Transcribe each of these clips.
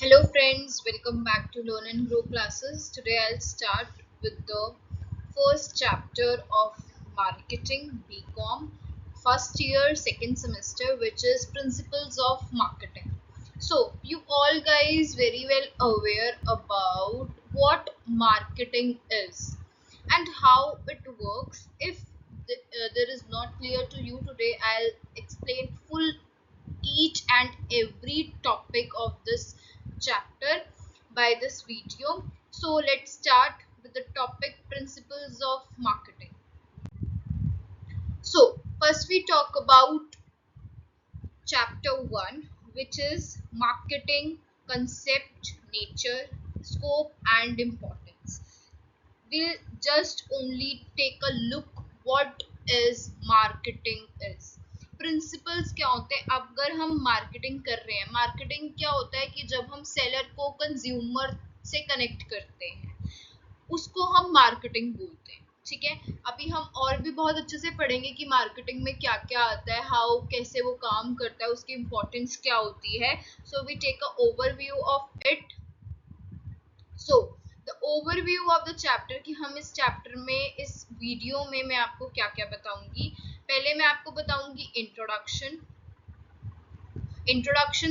Hello friends, welcome back to Learn and Grow classes. Today I'll start with the first chapter of Marketing BCom, first year, second semester, which is Principles of Marketing. So you all guys very well aware about what marketing is and how it works. If there is not clear to you today, I'll explain full each and every topic of this chapter by this video. So let's start with the topic principles of marketing. So first we talk about chapter 1, which is marketing concept, nature, scope and importance. We'll just only take a look what is marketing is. Principles क्या होते हैं अगर हम marketing कर रहे हैं. Marketing क्या होता है कि जब हम सेलर को कंज्यूमर से कनेक्ट करते हैं उसको हम मार्केटिंग बोलते हैं. ठीक है, अभी हम और भी बहुत अच्छे से पढ़ेंगे कि मार्केटिंग में क्या क्या आता है, हाउ कैसे वो काम करता है, उसकी इम्पोर्टेंस क्या होती है. So we take a overview of it. So the overview of the chapter कि हम इस चैप्टर में इस वीडियो में मैं आपको क्या क्या बताऊंगी. पहले मैं आपको बताऊंगी इंट्रोडक्शन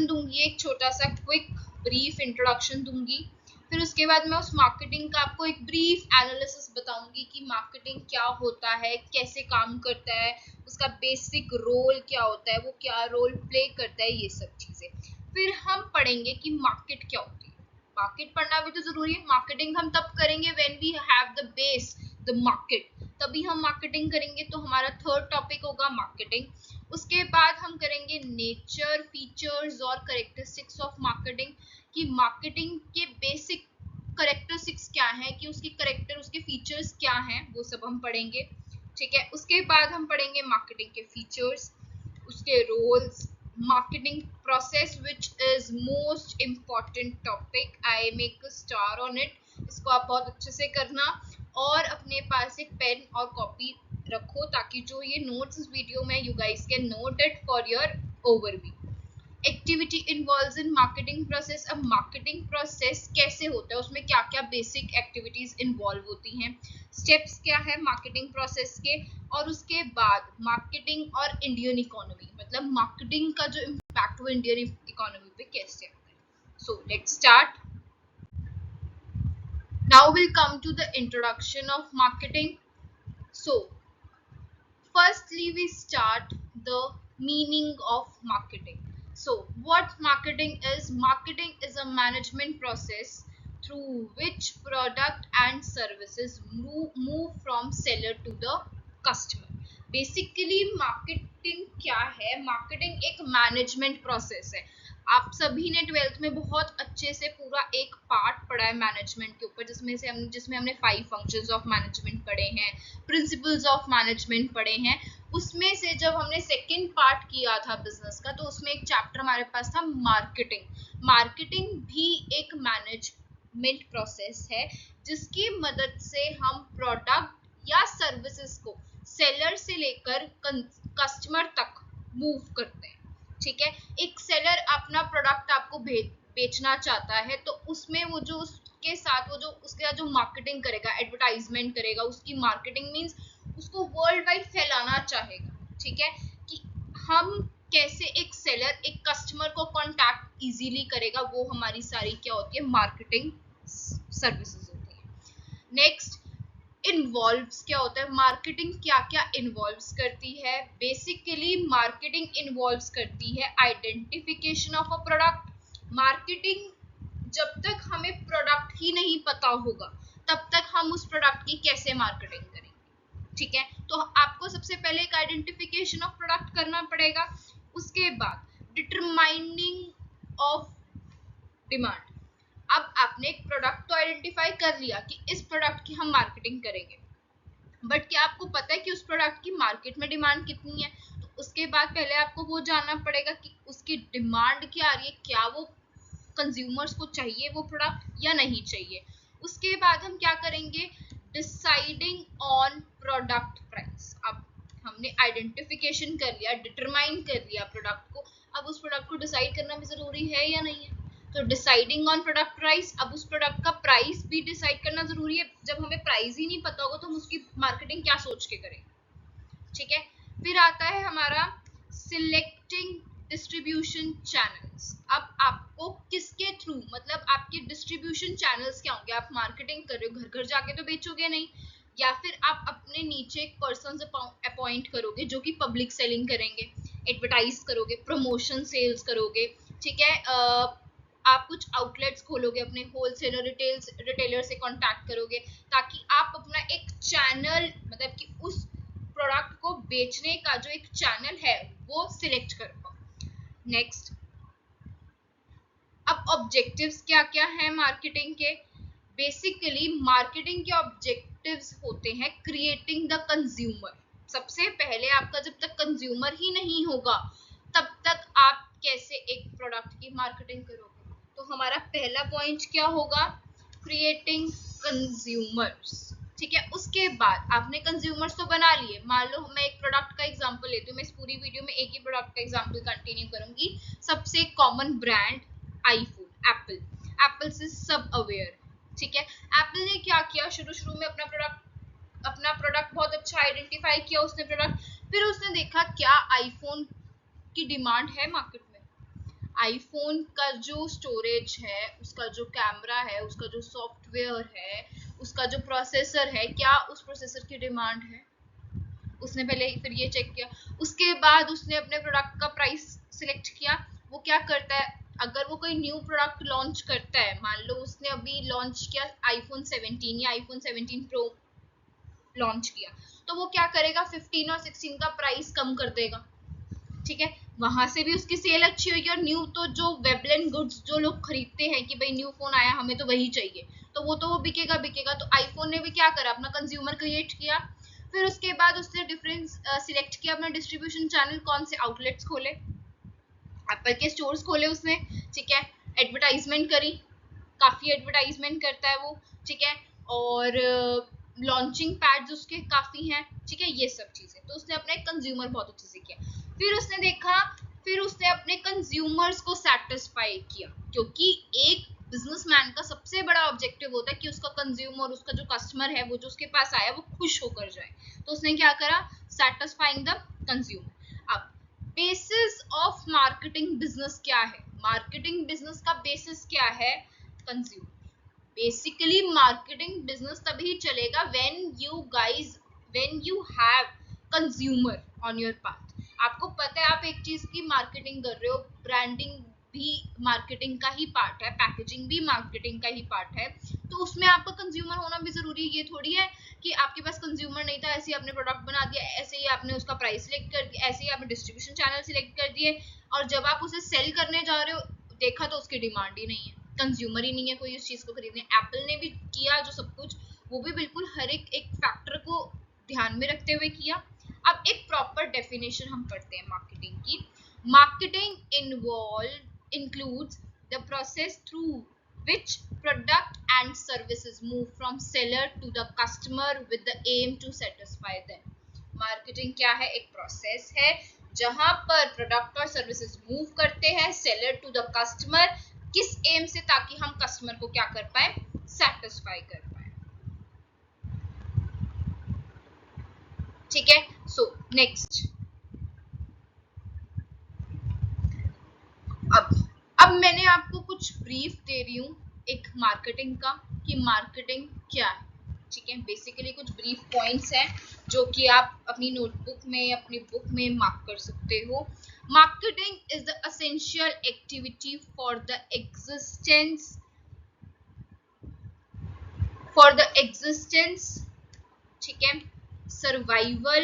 दूंगी, एक छोटा सा क्विक ब्रीफ इंट्रोडक्शन दूंगी. फिर उसके बाद मैं उस मार्केटिंग का आपको एक ब्रीफ एनालिसिस बताऊंगी कि मार्केटिंग क्या होता है, कैसे काम करता है, उसका बेसिक रोल क्या होता है, वो क्या रोल प्ले करता है, ये सब चीजें. फिर हम पढ़ेंगे कि मार्केट क्या होती है. मार्केट पढ़ना भी तो जरूरी है. मार्केटिंग हम तब करेंगे when we have the base, the market, तभी हम मार्केटिंग करेंगे. तो हमारा थर्ड टॉपिक होगा मार्केटिंग. उसके बाद हम करेंगे नेचर, फीचर्स और करेक्टरिस्टिक्स ऑफ मार्केटिंग, कि मार्केटिंग के बेसिक करेक्टरिस्टिक्स क्या है, कि उसकी करेक्टर, उसके फीचर्स क्या हैं, वो सब हम पढ़ेंगे. ठीक है, उसके बाद हम पढ़ेंगे मार्केटिंग के फीचर्स, उसके roles, marketing process which is most important topic. I make a star on it. इसको आप बहुत अच्छे से करना और अपने पास एक पेन और कॉपी रखो ताकि जो ये नोट्स इस वीडियो में you guys can note it for your overview. Activity involves in marketing process. अब मार्केटिंग प्रोसेस कैसे होता है, उसमें क्या क्या बेसिक एक्टिविटीज इन्वॉल्व होती हैं, स्टेप्स क्या है मार्केटिंग प्रोसेस के, और उसके बाद मार्केटिंग और इंडियन इकोनॉमी, मतलब मार्केटिंग का जो इम्पैक्ट वो इंडियन इकोनॉमी पे कैसे आता है. So let's start. Now will come to the introduction of marketing. So firstly we start the meaning of marketing. So what marketing is? Marketing is a management process through which product and services move from seller to the customer. Basically marketing क्या है? Marketing एक management process है. आप सभी ने 12th में बहुत अच्छे से पूरा एक पार्ट पढ़ा है मैनेजमेंट के ऊपर, जिसमें हमने 5 फंक्शंस ऑफ मैनेजमेंट पढ़े हैं, प्रिंसिपल्स ऑफ मैनेजमेंट पढ़े हैं. उसमें से जब हमने सेकंड पार्ट किया था बिजनेस का, तो उसमें एक चैप्टर हमारे पास था मार्केटिंग. मार्केटिंग भी एक मैनेजमेंट प्रोसेस है जिसकी मदद से हम प्रोडक्ट या सर्विसेज को सेलर से लेकर कस्टमर तक मूव करते हैं. ठीक है, एक सेलर अपना प्रोडक्ट आपको बेचना चाहता है तो उसमें वो जो उसके साथ वो जो उसका जो मार्केटिंग करेगा, एडवर्टाइजमेंट करेगा, उसकी मार्केटिंग मींस उसको वर्ल्ड वाइड फैलाना चाहेगा. ठीक है, कि हम कैसे एक सेलर एक कस्टमर को कांटेक्ट इजीली करेगा, वो हमारी सारी क्या होती है, मार्केटिंग सर्विसेज होती है. नेक्स्ट, इन्वॉल्व्स क्या होता है. मार्केटिंग क्या क्या इन्वॉल्व्स करती है? बेसिकली मार्केटिंग इन्वॉल्व्स करती है identification of a product. Marketing, जब तक हमें प्रोडक्ट ही नहीं पता होगा तब तक हम उस प्रोडक्ट की कैसे मार्केटिंग करेंगे. ठीक है, तो आपको सबसे पहले एक आइडेंटिफिकेशन ऑफ प्रोडक्ट करना पड़ेगा. उसके बाद डिटरमाइनिंग ऑफ डिमांड. अब आपने एक प्रोडक्ट तो आइडेंटिफाई कर लिया कि इस प्रोडक्ट की हम मार्केटिंग करेंगे, बट क्या आपको पता है कि उस प्रोडक्ट की मार्केट में डिमांड कितनी है? तो उसके बाद पहले आपको वो जानना पड़ेगा कि उसकी डिमांड क्या आ रही है, क्या वो कंज्यूमर्स को चाहिए वो प्रोडक्ट या नहीं चाहिए. उसके बाद हम क्या करेंगे, डिसाइडिंग ऑन प्रोडक्ट प्राइस. अब हमने आइडेंटिफिकेशन कर लिया, डिटरमाइन कर लिया प्रोडक्ट को, अब उस प्रोडक्ट को डिसाइड करना भी जरूरी है या नहीं है? तो डिसाइडिंग ऑन प्रोडक्ट प्राइस, अब उस प्रोडक्ट का प्राइस भी डिसाइड करना जरूरी है। जब हमें प्राइस ही नहीं पता होगा तो हम उसकी मार्केटिंग क्या सोच के करेंगे, ठीक है। फिर आता है हमारा सिलेक्टिंग डिस्ट्रीब्यूशन चैनल्स। अब आपको किसके थ्रू, मतलब आपके डिस्ट्रीब्यूशन चैनल्स क्या होंगे। आप मार्केटिंग कर रहे हो, घर घर जाके तो बेचोगे नहीं, या फिर आप अपने नीचे एक पर्सन अपॉइंट करोगे जो कि पब्लिक सेलिंग करेंगे, एडवर्टाइज करोगे, प्रमोशन सेल्स करोगे, ठीक है। आप कुछ आउटलेट्स खोलोगे, अपने होलसेलर रिटेलर से कांटेक्ट करोगे, ताकि आप अपना एक चैनल, मतलब कि उस प्रोडक्ट को बेचने का जो एक चैनल है वो सिलेक्ट कर पाओ। नेक्स्ट, अब ऑब्जेक्टिव्स क्या क्या है मार्केटिंग के। बेसिकली मार्केटिंग के ऑब्जेक्टिव्स होते हैं क्रिएटिंग द कंज्यूमर। सबसे पहले आपका जब तक कंज्यूमर ही नहीं होगा तब तक आप कैसे एक प्रोडक्ट की मार्केटिंग करोगे। तो हमारा पहला पॉइंट क्या होगा, क्रिएटिंग कंज्यूमर्स, ठीक है। उसके बाद आपने कंज्यूमर्स तो बना लिए। मान लो मैं एक प्रोडक्ट का एग्जांपल लेती हूँ, मैं इस पूरी वीडियो में एक ही प्रोडक्ट का एग्जांपल कंटिन्यू करूंगी। सबसे common brand iPhone, Apple, Apple से सब अवेयर, ठीक है। एप्पल ने क्या किया, शुरू शुरू में अपना प्रोडक्ट बहुत अच्छा आइडेंटिफाई किया उसने प्रोडक्ट, फिर उसने देखा क्या आईफोन की डिमांड है मार्केट में। आईफोन का जो स्टोरेज है, उसका जो कैमरा है, उसका जो सॉफ्टवेयर है, उसका जो प्रोसेसर है, क्या उस प्रोसेसर की डिमांड है। उसने पहले फिर ये चेक किया, उसके बाद उसने अपने प्रोडक्ट का प्राइस सिलेक्ट किया। वो क्या करता है, अगर वो कोई न्यू प्रोडक्ट लॉन्च करता है, मान लो उसने अभी लॉन्च किया आईफोन 17 या आईफोन 17 प्रो लॉन्च किया, तो वो क्या करेगा, 15 और 16 का प्राइस कम कर देगा, ठीक है। वहां से भी उसकी सेल अच्छी होगी। और न्यू तो जो वेबलेन गुड्स जो लोग खरीदते हैं कि भाई न्यू फोन आया हमें तो वही चाहिए, तो वो बिकेगा बिकेगा। तो आईफोन ने भी क्या करा, अपना कंज्यूमर क्रिएट किया। फिर उसके बाद उसने डिफरेंस सिलेक्ट किया अपना डिस्ट्रीब्यूशन चैनल, कौन से आउटलेट्स खोले, एप्पल के स्टोर्स खोले उसने, ठीक है। एडवर्टाइजमेंट करी, काफी एडवर्टाइजमेंट करता है वो, ठीक है। और लॉन्चिंग पैड्स उसके काफी हैं, ठीक है, ये सब चीजें। तो उसने अपना एक कंज्यूमर बहुत अच्छे से किया। फिर उसने देखा, फिर उसने अपने कंज्यूमर्स को सेटिस्फाई किया, क्योंकि एक बिजनेसमैन का सबसे बड़ा ऑब्जेक्टिव होता है कि उसका कंज्यूमर, उसका जो कस्टमर है, वो जो उसके पास आया वो खुश होकर जाए। तो उसने क्या करा, सेटिस्फाइंग द कंज्यूमर। अब बेसिस ऑफ मार्केटिंग बिजनेस क्या है, मार्केटिंग बिजनेस का बेसिस क्या है, कंज्यूमर। बेसिकली मार्केटिंग बिजनेस तभी चलेगा when you have consumer on your path. आपको पता है आप एक चीज की मार्केटिंग कर रहे हो, ब्रांडिंग भी मार्केटिंग का ही पार्ट है, पैकेजिंग भी मार्केटिंग का ही पार्ट है, तो उसमें आपका कंज्यूमर होना भी जरूरी है। ये थोड़ी है कि आपके पास कंज्यूमर नहीं था, ऐसे ही आपने प्रोडक्ट बना दिया, ऐसे ही आपने उसका प्राइस सिलेक्ट कर दिया, ऐसे ही आपने डिस्ट्रीब्यूशन चैनल सिलेक्ट कर दिए, और जब आप उसे सेल करने जा रहे हो देखा तो उसकी डिमांड ही नहीं है, कंज्यूमर ही नहीं है कोई उस चीज को खरीदने। एप्पल ने भी किया जो सब कुछ, वो भी बिल्कुल हर एक फैक्टर को ध्यान में रखते हुए किया। अब एक प्रॉपर डेफिनेशन हम पढ़ते हैं मार्केटिंग की। Marketing includes the process through which product and services move from seller to the customer with the aim to satisfy them. Marketing क्या है, एक प्रोसेस है जहां पर प्रोडक्ट और सर्विसेज मूव करते हैं सेलर टू द कस्टमर, किस एम से, ताकि हम कस्टमर को क्या कर पाए, सेटिस्फाई कर पाए, ठीक है। सो नेक्स्ट, अब मैंने आपको कुछ ब्रीफ दे रही हूँ एक मार्केटिंग का, कि मार्केटिंग क्या है, ठीक है। बेसिकली कुछ ब्रीफ पॉइंट्स हैं जो कि आप अपनी नोटबुक में, अपनी बुक में मार्क कर सकते हो। Marketing is the essential activity for the existence, ठीक है, survival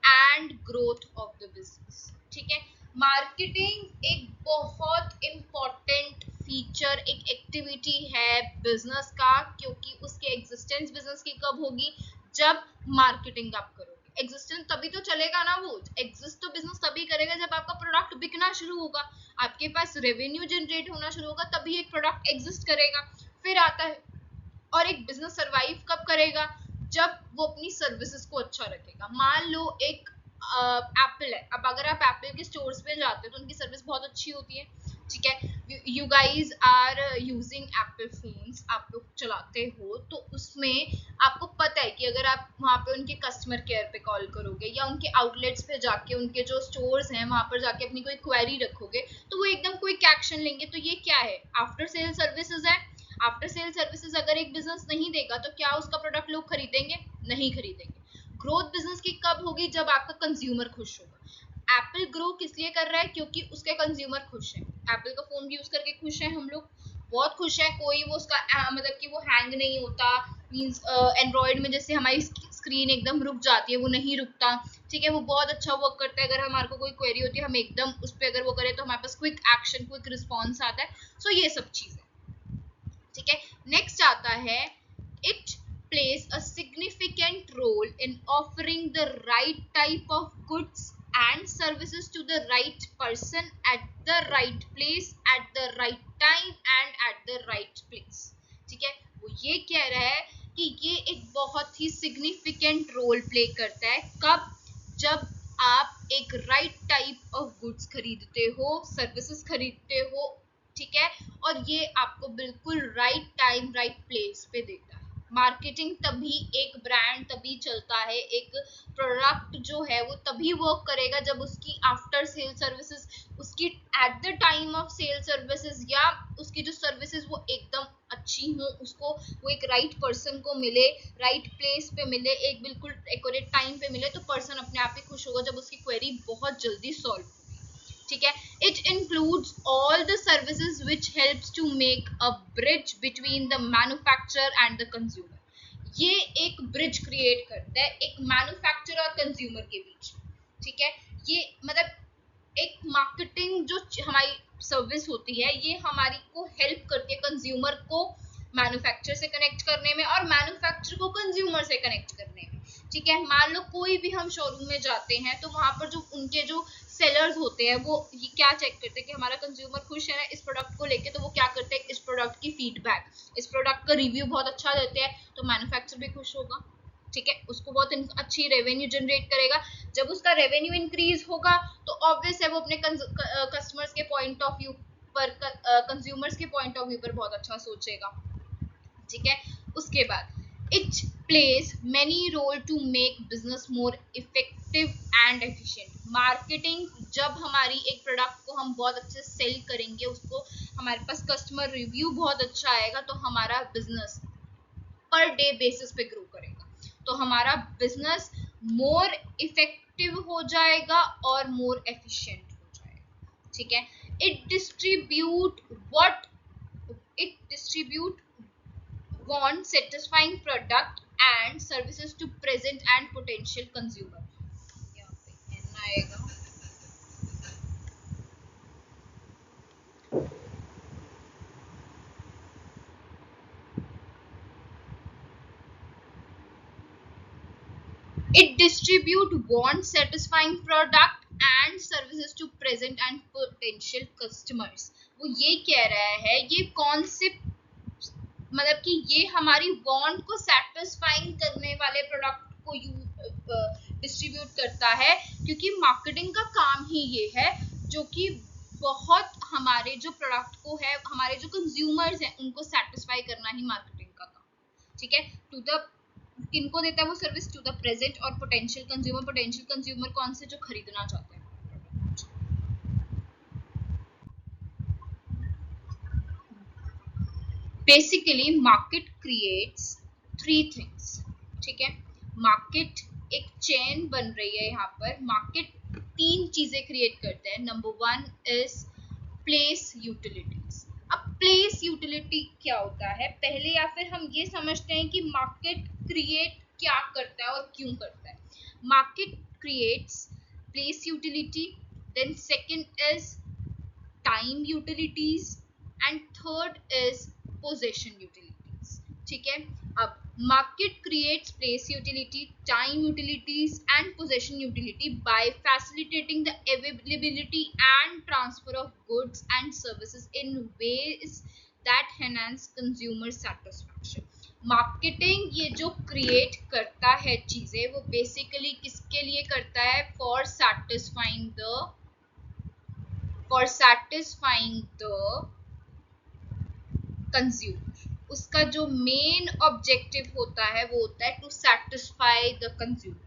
and growth of the business, ठीक है। मार्केटिंग एक बहुत इंपॉर्टेंट फीचर, एक एक्टिविटी है बिजनेस का, क्योंकि उसके एग्जिस्टेंस बिजनेस की कब होगी, जब मार्केटिंग आप करोगे। एग्जिस्टेंस तभी तो चलेगा ना, वो एग्जिस्ट तो बिजनेस तभी करेगा जब आपका प्रोडक्ट बिकना शुरू होगा, आपके पास रेवेन्यू जनरेट होना शुरू होगा, तभी एक प्रोडक्ट एग्जिस्ट करेगा। फिर आता है, और एक बिजनेस सरवाइव कब करेगा, जब वो अपनी सर्विसेज को अच्छा रखेगा। मान लो एक एप्पल है, अब अगर आप एप्पल के स्टोर्स पे जाते हो तो उनकी सर्विस बहुत अच्छी होती है, ठीक है, you guys are using Apple phones, आप लोग चलाते हो, तो उसमें आपको पता है कि अगर आप वहाँ पे उनके कस्टमर केयर पे कॉल करोगे या उनके आउटलेट्स पे जाके, उनके जो स्टोर्स हैं वहां पर जाके अपनी कोई क्वेरी रखोगे, तो वो एकदम क्विक एक्शन लेंगे। तो ये क्या है? आफ्टर सेल सर्विसेज है। आफ्टर सेल सर्विसेज अगर एक बिजनेस नहीं देगा तो क्या उसका प्रोडक्ट लोग खरीदेंगे? नहीं खरीदेंगे। ग्रोथ बिजनेस की कब होगी? जब आपका कंज्यूमर खुश होगा। एप्पल ग्रो किस लिए कर रहा है? क्योंकि उसके कंज्यूमर खुश हैं। एप्पल का फोन यूज करके खुश हैं, हम लोग बहुत खुश हैं। कोई वो उसका मतलब कि वो हैंग नहीं होता, मींस एंड्रॉइड में जैसे हमारी स्क्रीन एकदम रुक जाती है, वो नहीं रुकता। ठीक है, वो बहुत अच्छा वर्क करता है। अगर हमारे को कोई क्वेरी होती है, हम एकदम उस पर अगर वो करें तो हमारे पास क्विक एक्शन, क्विक रिस्पॉन्स आता है। सो ये सब चीजें, ठीक है। नेक्स्ट आता है, it plays a significant role in offering the right type of goods and services to the right person at the right place at the right time and at the right place। ठीक है, वो ये कह रहा है कि ये एक बहुत ही सिग्निफिकेंट रोल प्ले करता है। कब? जब आप एक राइट टाइप ऑफ गुड्स खरीदते हो, सर्विसेज खरीदते हो, ठीक है, और ये आपको बिल्कुल राइट टाइम राइट प्लेस पे देता है। मार्केटिंग तभी, एक ब्रांड तभी चलता है, एक प्रोडक्ट जो है वो तभी वर्क करेगा जब उसकी आफ्टर सेल सर्विसेज, उसकी at the time of sale services या उसकी जो सर्विसेज वो एकदम अच्छी हो, उसको वो एक राइट पर्सन को मिले, राइट प्लेस पे मिले, एक बिल्कुल एक्यूरेट टाइम पे मिले, तो पर्सन अपने आप ही खुश होगा जब उसकी क्वेरी बहुत जल्दी सॉल्व। ठीक है, it includes all the services which helps to make a bridge between the manufacturer and the consumer. ये एक ब्रिज क्रिएट करता है एक मैन्युफैक्चरर और कंज्यूमर के बीच। ठीक है, ये मतलब एक मार्केटिंग जो हमारी सर्विस होती है, ये हमारी को हेल्प करती है कंज्यूमर को मैन्युफैक्चरर से कनेक्ट करने में और मैन्युफैक्चरर को कंज्यूमर से कनेक्ट करने में। ठीक है, मान लो कोई भी हम शोरूम में जाते हैं तो वहां पर जो उनके जो सेलर्स होते हैं वो ये क्या चेक करते हैं कि हमारा कंज्यूमर खुश है ना इस प्रोडक्ट को लेके, तो वो क्या करते हैं, इस प्रोडक्ट की फीडबैक, इस प्रोडक्ट का रिव्यू बहुत अच्छा देते हैं, तो मैन्युफैक्चरर भी खुश होगा। ठीक है, उसको बहुत अच्छी रेवेन्यू जनरेट करेगा। जब उसका रेवेन्यू इंक्रीज होगा तो ऑब्वियस है वो अपने कस्टमर्स के पॉइंट ऑफ व्यू पर, कंज्यूमर्स के पॉइंट ऑफ व्यू पर बहुत अच्छा सोचेगा। ठीक है, उसके बाद it plays many role to make business more effective and efficient। Marketing, जब हमारी एक प्रोडक्ट को हम बहुत अच्छे सेल करेंगे, उसको हमारे पास कस्टमर रिव्यू बहुत अच्छा आएगा, तो हमारा बिजनेस पर डे बेसिस पे ग्रो करेगा, तो हमारा बिजनेस मोर इफेक्टिव हो जाएगा और मोर एफिशिएंट हो जाएगा। ठीक है, it distribute want satisfying product and services to present and potential consumer। यहाँ पे N आएगा। It distribute want satisfying product and services to present and potential customers। वो ये कह रहा है, ये कॉन्सेप्ट मतलब कि ये हमारी वांट को सेटिस्फाइंग करने वाले प्रोडक्ट को डिस्ट्रीब्यूट करता है, क्योंकि मार्केटिंग का काम ही ये है, जो कि बहुत हमारे जो प्रोडक्ट को है, हमारे जो कंज्यूमर्स हैं उनको सेटिस्फाई करना ही मार्केटिंग का काम। ठीक है, टू द किनको देता है वो सर्विस? टू द प्रेजेंट और पोटेंशियल कंज्यूमर। पोटेंशियल कंज्यूमर कौन से? जो खरीदना चाहते हैं। Basically market creates three things. ठीक है, मार्केट एक चेन बन रही है, यहाँ पर मार्केट तीन चीजें क्रिएट करते हैं। Number one is place utilities. अब प्लेस यूटिलिटी क्या होता है, पहले या फिर हम ये समझते हैं कि मार्केट क्रिएट क्या करता है और क्यों करता है। Market creates place utility, then second is time utilities and third is position utilities. ठीक है, अब market creates place utility, time utilities and possession utility by facilitating the availability and transfer of goods and services in ways that enhance consumer satisfaction। Marketing ये जो create करता है चीजें, वो basically किसके लिए करता है? For for satisfying the consumer. उसका जो मेन ऑब्जेक्टिव होता है वो होता है टू सेटिस्फाई द कंज्यूमर,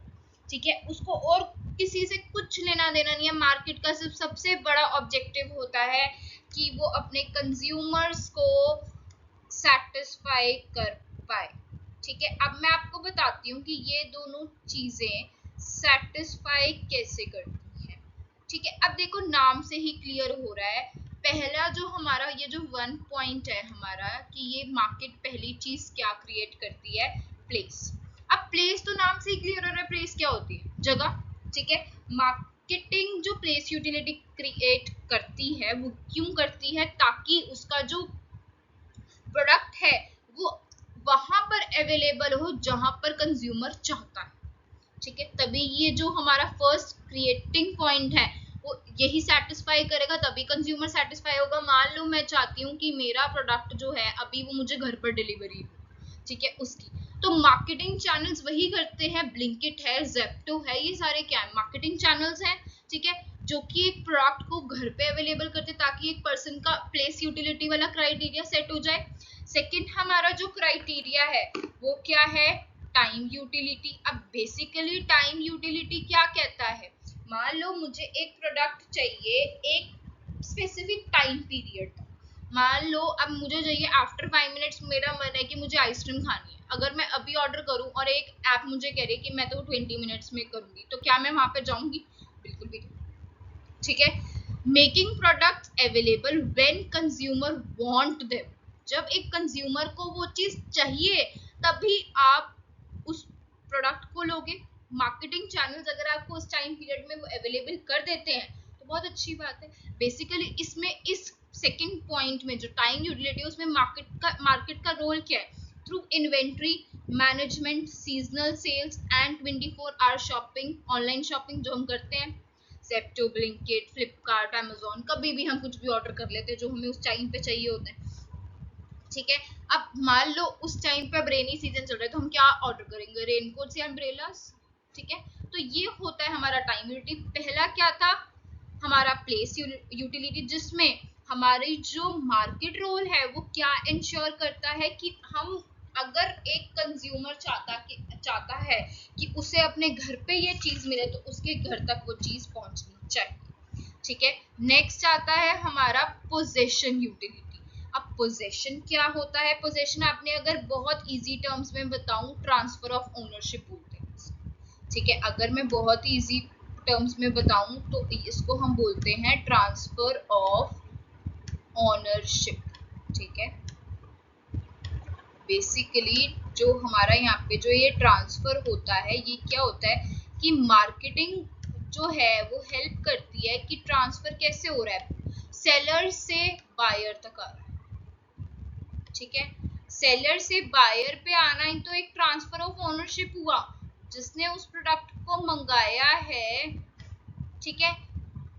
ठीक है। उसको और किसी से कुछ लेना देना नहीं है। मार्केट का सिर्फ सबसे बड़ा ऑब्जेक्टिव होता है कि वो अपने कंज्यूमर्स को सेटिस्फाई कर पाए, ठीक है। अब मैं आपको बताती हूँ कि ये दोनों चीजें सेटिस्फाई कैसे करती हैं, ठीक है। अब देखो नाम से ही क्लियर हो रहा है, पहला जो हमारा ये जो 1 पॉइंट है हमारा कि ये मार्केट पहली चीज क्या क्रिएट करती है, प्लेस। अब प्लेस तो नाम से ही क्लियर हो रहा है, प्लेस क्या होती है, जगह, ठीक है। मार्केटिंग जो प्लेस यूटिलिटी क्रिएट करती है वो क्यों करती है, ताकि उसका जो प्रोडक्ट है वो वहां पर अवेलेबल हो जहां पर कंज्यूमर चाहता है, ठीक है। तभी ये जो हमारा फर्स्ट क्रिएटिंग पॉइंट है वो यही सेटिस्फाई करेगा, तभी कंज्यूमर सेटिस्फाई होगा। मान लो मैं चाहती हूँ कि मेरा प्रोडक्ट जो है अभी वो मुझे घर पर डिलीवरी हो, ठीक है, उसकी तो मार्केटिंग चैनल्स वही करते हैं। ब्लिंकिट है, जेप्टो है, ये सारे क्या है, मार्केटिंग चैनल्स हैं, ठीक है, जो कि एक प्रोडक्ट को घर पे अवेलेबल करते ताकि एक पर्सन का प्लेस यूटिलिटी वाला क्राइटेरिया सेट हो जाए। सेकंड हमारा जो क्राइटेरिया है वो क्या है, टाइम यूटिलिटी। अब बेसिकली टाइम यूटिलिटी क्या कहता है, मान लो मुझे एक प्रोडक्ट चाहिए एक स्पेसिफिक टाइम पीरियड, मान लो अब मुझे चाहिए आफ्टर 5 मिनट्स, मेरा मन है कि मुझे आइसक्रीम खानी है। अगर मैं अभी ऑर्डर करूं और एक ऐप मुझे कह रही है कि मैं तो 20 मिनट्स में करूंगी, तो क्या मैं वहां पे जाऊंगी, बिल्कुल भी, ठीक है। Making product available when consumer want them, जब एक कंज्यूमर को वो चीज चाहिए तभी आप उस प्रोडक्ट को लोगे। मार्केटिंग चैनल्स अगर आपको उस टाइम पीरियड में वो अवेलेबल कर देते हैं तो बहुत अच्छी बात है। बेसिकली इसमें इस सेकंड पॉइंट में जो टाइम यूटिलिटी है उसमें मार्केट का रोल क्या है, through inventory management, seasonal sales and 24 hour shopping, online shopping जो हम करते हैं, जेप्टो, ब्लिंकिट, फ्लिपकार्ट, अमेजोन, कभी भी हम कुछ भी ऑर्डर कर लेते हैं जो हमें उस टाइम पे चाहिए होता है, ठीक है। अब मान लो उस टाइम पे अब रेनी सीजन चल रहा है तो हम क्या ऑर्डर करेंगे, रेनकोट्स या अम्ब्रेलास, ठीक है। तो ये होता है हमारा टाइम यूटिलिटी। पहला क्या था हमारा प्लेस यूटिलिटी, जिसमें हमारी जो मार्केट रोल है वो क्या इंश्योर करता है कि हम अगर एक कंज्यूमर चाहता है कि उसे अपने घर पे ये चीज मिले तो उसके घर तक वो चीज पहुंचनी चाहिए, ठीक है। नेक्स्ट आता है हमारा पोजेशन यूटिलिटी। अब पोजेशन क्या होता है, पोजेशन आपने अगर बहुत इजी टर्म्स में बताऊं, ट्रांसफर ऑफ ओनरशिप बोलते हैं, ठीक है। अगर मैं बहुत इजी टर्म्स में बताऊं तो इसको हम बोलते हैं ट्रांसफर ऑफ ओनरशिप, ठीक है। बेसिकली जो हमारा यहाँ पे जो ये ट्रांसफर होता है ये क्या होता है कि मार्केटिंग जो है वो हेल्प करती है कि ट्रांसफर कैसे हो रहा है, सेलर से बायर तक आ रहा है, ठीक है। सेलर से बायर पे आना ही तो एक ट्रांसफर ऑफ ओनरशिप हुआ, जिसने उस प्रोडक्ट को मंगाया है, ठीक है,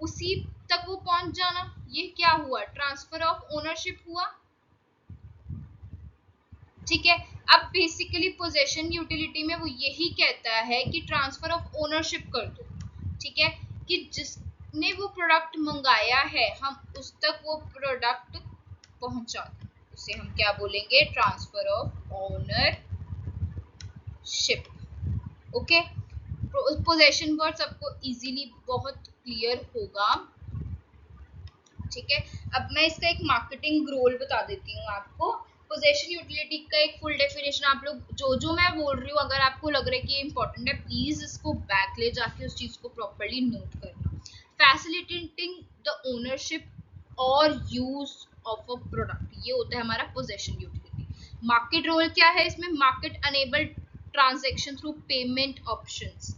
उसी तक वो पहुंच जाना, ये क्या हुआ, ट्रांसफर ऑफ ओनरशिप हुआ, ठीक है। अब बेसिकली पोजेशन यूटिलिटी में वो यही कहता है कि ट्रांसफर ऑफ ओनरशिप कर दो, ठीक है, कि जिसने वो प्रोडक्ट मंगाया है हम उस तक वो प्रोडक्ट पहुंचा दें, उसे हम क्या बोलेंगे, transfer of ownership, okay. Possession word सबको इजीली बहुत क्लियर होगा, ठीक है। अब मैं इसका एक मार्केटिंग रोल बता देती हूँ आपको। पोजेशन यूटिलिटी का एक फुल डेफिनेशन आप लोग जो मैं बोल रही हूँ अगर आपको लग रहा है कि ये इंपॉर्टेंट है प्लीज इसको बैक ले जाके उस चीज को प्रॉपर्ली नोट करना। फैसिलिटेटिंग द ओनरशिप और यूज ऑफ अ प्रोडक्ट, ये होता है हमारा पोजेशन यूटिलिटी। मार्केट रोल क्या है इसमें, market enable transaction through payment options,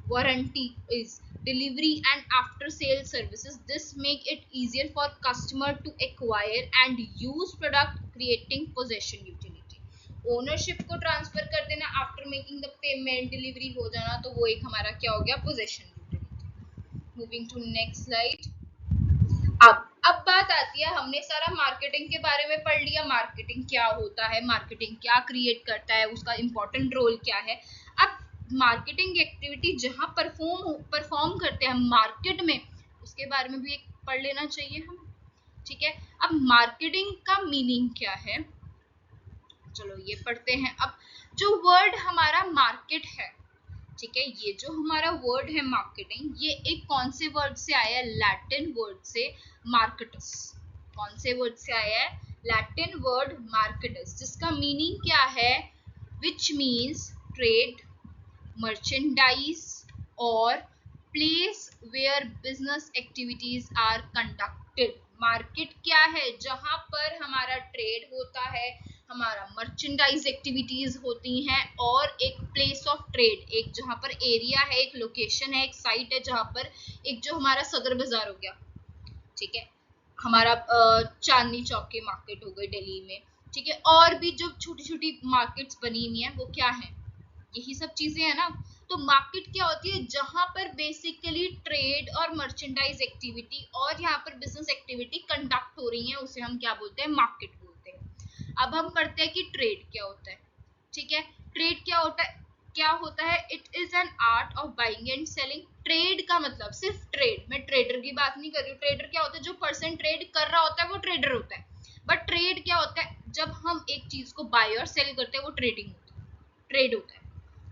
warranty is delivery and after sale services. This make it easier for customer to acquire and use product, creating possession utility. Ownership को transfer कर देना after making the payment, delivery हो जाना, तो वो एक हमारा क्या हो गया, possession utility. Moving to next slide. अब बात आती है, हमने सारा मार्केटिंग के बारे में पढ़ लिया, मार्केटिंग क्या होता है, मार्केटिंग क्या क्रिएट करता है, उसका इंपॉर्टेंट रोल क्या है। अब मार्केटिंग एक्टिविटी जहां परफॉर्म करते हैं मार्केट में, उसके बारे में भी एक पढ़ लेना चाहिए हमें, ठीक है। अब मार्केटिंग का मीनिंग क्या है, चलो ये पढ़ते हैं। अब जो वर्ड हमारा मार्केट है, ठीक है, ये जो हमारा वर्ड है मार्केटिंग, ये एक कौन से वर्ड से आया है, लैटिन वर्ड से मार्केटस। कौन से वर्ड से आया है, लैटिन वर्ड मार्केटस, जिसका मीनिंग क्या है, विच मीन्स ट्रेड, मर्चेंडाइज और place where business activities are conducted. Market क्या है, जहां पर हमारा ट्रेड होता है, हमारा मर्चेंडाइज एक्टिविटीज होती हैं, और एक प्लेस ऑफ ट्रेड, एक जहां पर एरिया है, एक लोकेशन है, एक साइट है, जहां पर एक जो हमारा सदर बाजार हो गया, ठीक है, हमारा चांदनी चौक की मार्केट हो गई दिल्ली में, ठीक है, और भी जो छोटी छोटी मार्केट्स बनी हुई हैं वो क्या है, यही सब चीजें है ना। तो मार्केट क्या होती है, जहां पर बेसिकली ट्रेड और मर्चेंडाइज एक्टिविटी और यहाँ पर बिजनेस एक्टिविटी कंडक्ट हो रही है, उसे हम क्या बोलते हैं, मार्केट बोलते हैं। अब हम पढ़ते हैं कि ट्रेड क्या होता है, ठीक है। ट्रेड क्या होता है, it is an art of buying and selling. Trade का मतलब सिर्फ ट्रेड, मैं ट्रेडर की बात नहीं कर रही हूँ। ट्रेडर क्या होता है, जो पर्सन ट्रेड कर रहा होता है वो ट्रेडर होता है। बट ट्रेड क्या होता है, जब हम एक चीज को बाय और सेल करते हैं वो ट्रेडिंग होता है, ट्रेड होता है,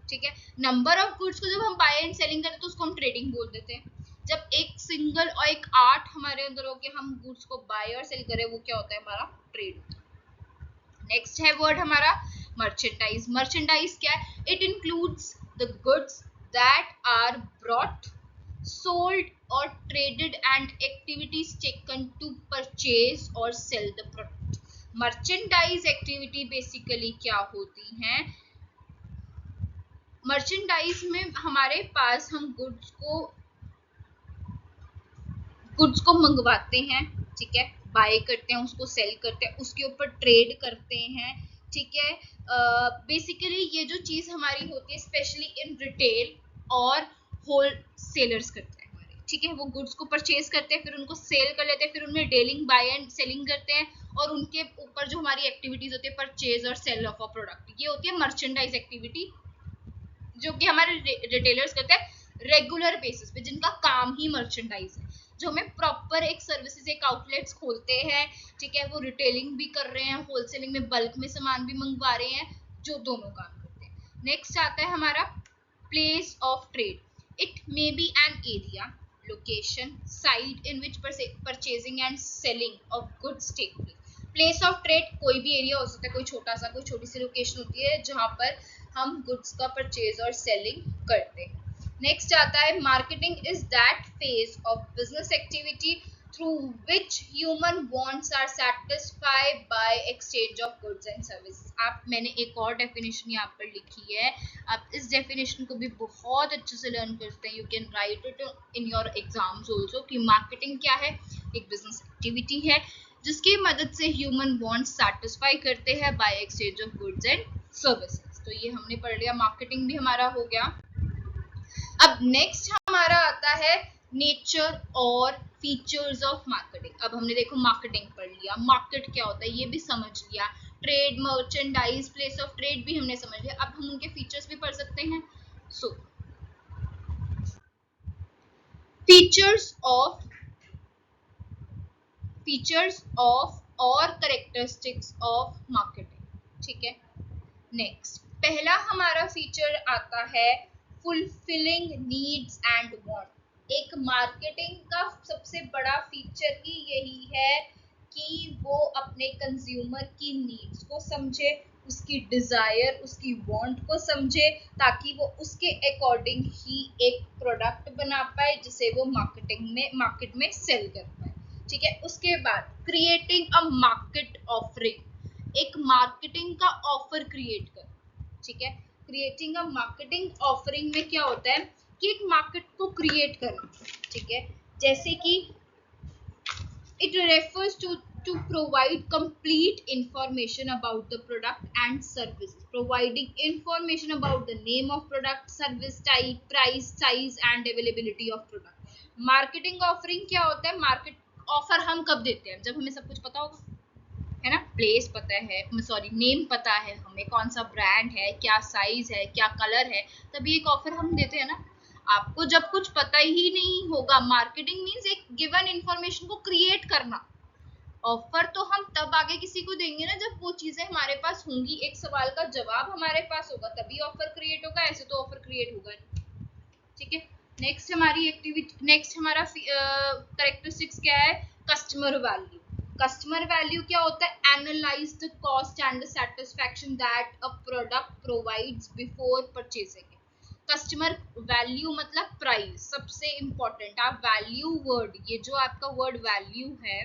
ठीक है। नंबर ऑफ गुड्स को जब हम बाय एंड सेलिंग करते हैं तो उसको हम ट्रेडिंग बोल देते हैं। जब एक सिंगल और एक आर्ट हमारे अंदर हो के हम गुड्स को बाय और सेल करें, वो क्या होता है, हमारा ट्रेड होता है। नेक्स्ट है वर्ड हमारा मर्चेंडाइज। मर्चेंडाइज क्या है, it includes the goods that are brought, sold or traded and activities taken to purchase or sell the product. Merchandise activity basically क्या होती हैं, मर्चेंडाइज में हमारे पास हम गुड्स को मंगवाते हैं, ठीक है, बाय करते हैं, उसको सेल करते हैं, उसके ऊपर ट्रेड करते हैं, ठीक है। बेसिकली ये जो चीज हमारी होती है स्पेशली इन रिटेल और होल सेलर्स करते हैं हमारे, ठीक है, वो गुड्स को परचेज करते हैं, फिर उनको सेल कर लेते हैं, फिर उनमें डीलिंग बाय एंड सेलिंग करते हैं, और उनके ऊपर जो हमारी एक्टिविटीज होती है परचेज और सेल ऑफ अ प्रोडक्ट, ये होती है मर्चेंडाइज एक्टिविटी, जो कि हमारे रिटेलर्स करते हैं रेगुलर बेसिस पे, जिनका काम ही मर्चेंडाइज है, जो हमें प्रॉपर एक सर्विसेज, एक आउटलेट्स खोलते हैं, ठीक है, वो रिटेलिंग भी कर रहे हैं, होलसेलिंग में बल्क में सामान भी मंगवा रहे हैं, जो दोनों काम करते हैं। नेक्स्ट आता है हमारा place of trade, it may be an area, location, site in which purchasing and selling of goods take place. Place of trade कोई भी एरिया हो सकता है, कोई छोटा सा, कोई छोटी सी लोकेशन होती है जहां पर हम गुड्स का परचेज और सेलिंग करते हैं। नेक्स्ट आता है marketing is that phase of business activity through which human wants are satisfied by exchange of goods and services. आप मैंने एक और डेफिनेशन यहाँ पर लिखी है, आप इस डेफिनेशन को भी बहुत अच्छे से लर्न करते हैं, you can write it in your exams also, कि मार्केटिंग क्या है, एक बिजनेस एक्टिविटी है जिसकी मदद से ह्यूमन वांट्स सेटिस्फाई करते हैं bye exchange of goods and services. तो ये हमने पढ़ लिया, मार्केटिंग भी हमारा हो गया। अब नेक्स्ट हमारा आता है नेचर और फीचर्स ऑफ मार्केटिंग। अब हमने देखो मार्केटिंग पढ़ लिया, मार्केट क्या होता है ये भी समझ लिया, trade, merchandise, place of trade भी हमने समझ लिया। अब हम उनके फीचर्स भी पढ़ सकते हैं। सो फीचर्स ऑफ और कैरेक्टरिस्टिक्स ऑफ मार्केटिंग, ठीक है। नेक्स्ट पहला हमारा फीचर आता है फुलफिलिंग नीड्स एंड वांट। एक मार्केटिंग का सबसे बड़ा फीचर ही यही है कि वो अपने कंज्यूमर की नीड्स को समझे, उसकी डिजायर, उसकी वांट को समझे, ताकि वो उसके अकॉर्डिंग ही एक प्रोडक्ट बना पाए जिसे वो मार्केट में सेल कर पाए, ठीक है। उसके बाद क्रिएटिंग अ मार्केट ऑफरिंग, एक मार्केटिंग का ऑफर क्रिएट कर, ठीक है। क्रिएटिंग अ मार्केटिंग ऑफरिंग में क्या होता है कि एक मार्केट को क्रिएट करना, ठीक है। जैसे कि it refers to provide complete information about the product and service, providing information about the name of product, service type, price, size and availability of product. Marketing offering क्या होता है, मार्केट ऑफर हम कब देते हैं, जब हमें सब कुछ पता होगा, है ना, प्लेस पता है, सॉरी नेम पता है हमें, कौन सा ब्रांड है, क्या साइज है, क्या कलर है, तभी एक ऑफर हम देते हैं ना। आपको जब कुछ पता ही नहीं होगा, मार्केटिंग मीन्स एक गिवन इंफॉर्मेशन को क्रिएट करना। ऑफर तो हम तब आगे किसी को देंगे ना जब वो चीजें हमारे पास होंगी, एक सवाल का जवाब हमारे पास होगा, तभी ऑफर क्रिएट होगा, ऐसे तो ऑफर क्रिएट होगा नहीं। ठीक है, नेक्स्ट हमारी एक्टिविटी, नेक्स्ट हमारा करेक्टरिस्टिक्स क्या है, कस्टमर वैल्यू। कस्टमर वैल्यू क्या होता है, analyse the cost and the satisfaction that a product provides before purchasing. Customer value मतलब प्राइस, सबसे इंपॉर्टेंट। आप वैल्यू वर्ड, ये जो आपका वर्ड वैल्यू है,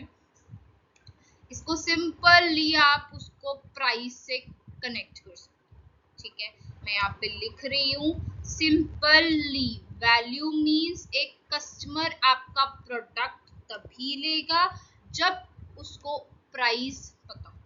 इसको सिंपली आप उसको प्राइस से कनेक्ट कर सकते। ठीक है, मैं यहाँ पे लिख रही हूँ सिंपली, वैल्यू मीन्स एक कस्टमर आपका प्रोडक्ट तभी लेगा जब उसको प्राइस पता हो।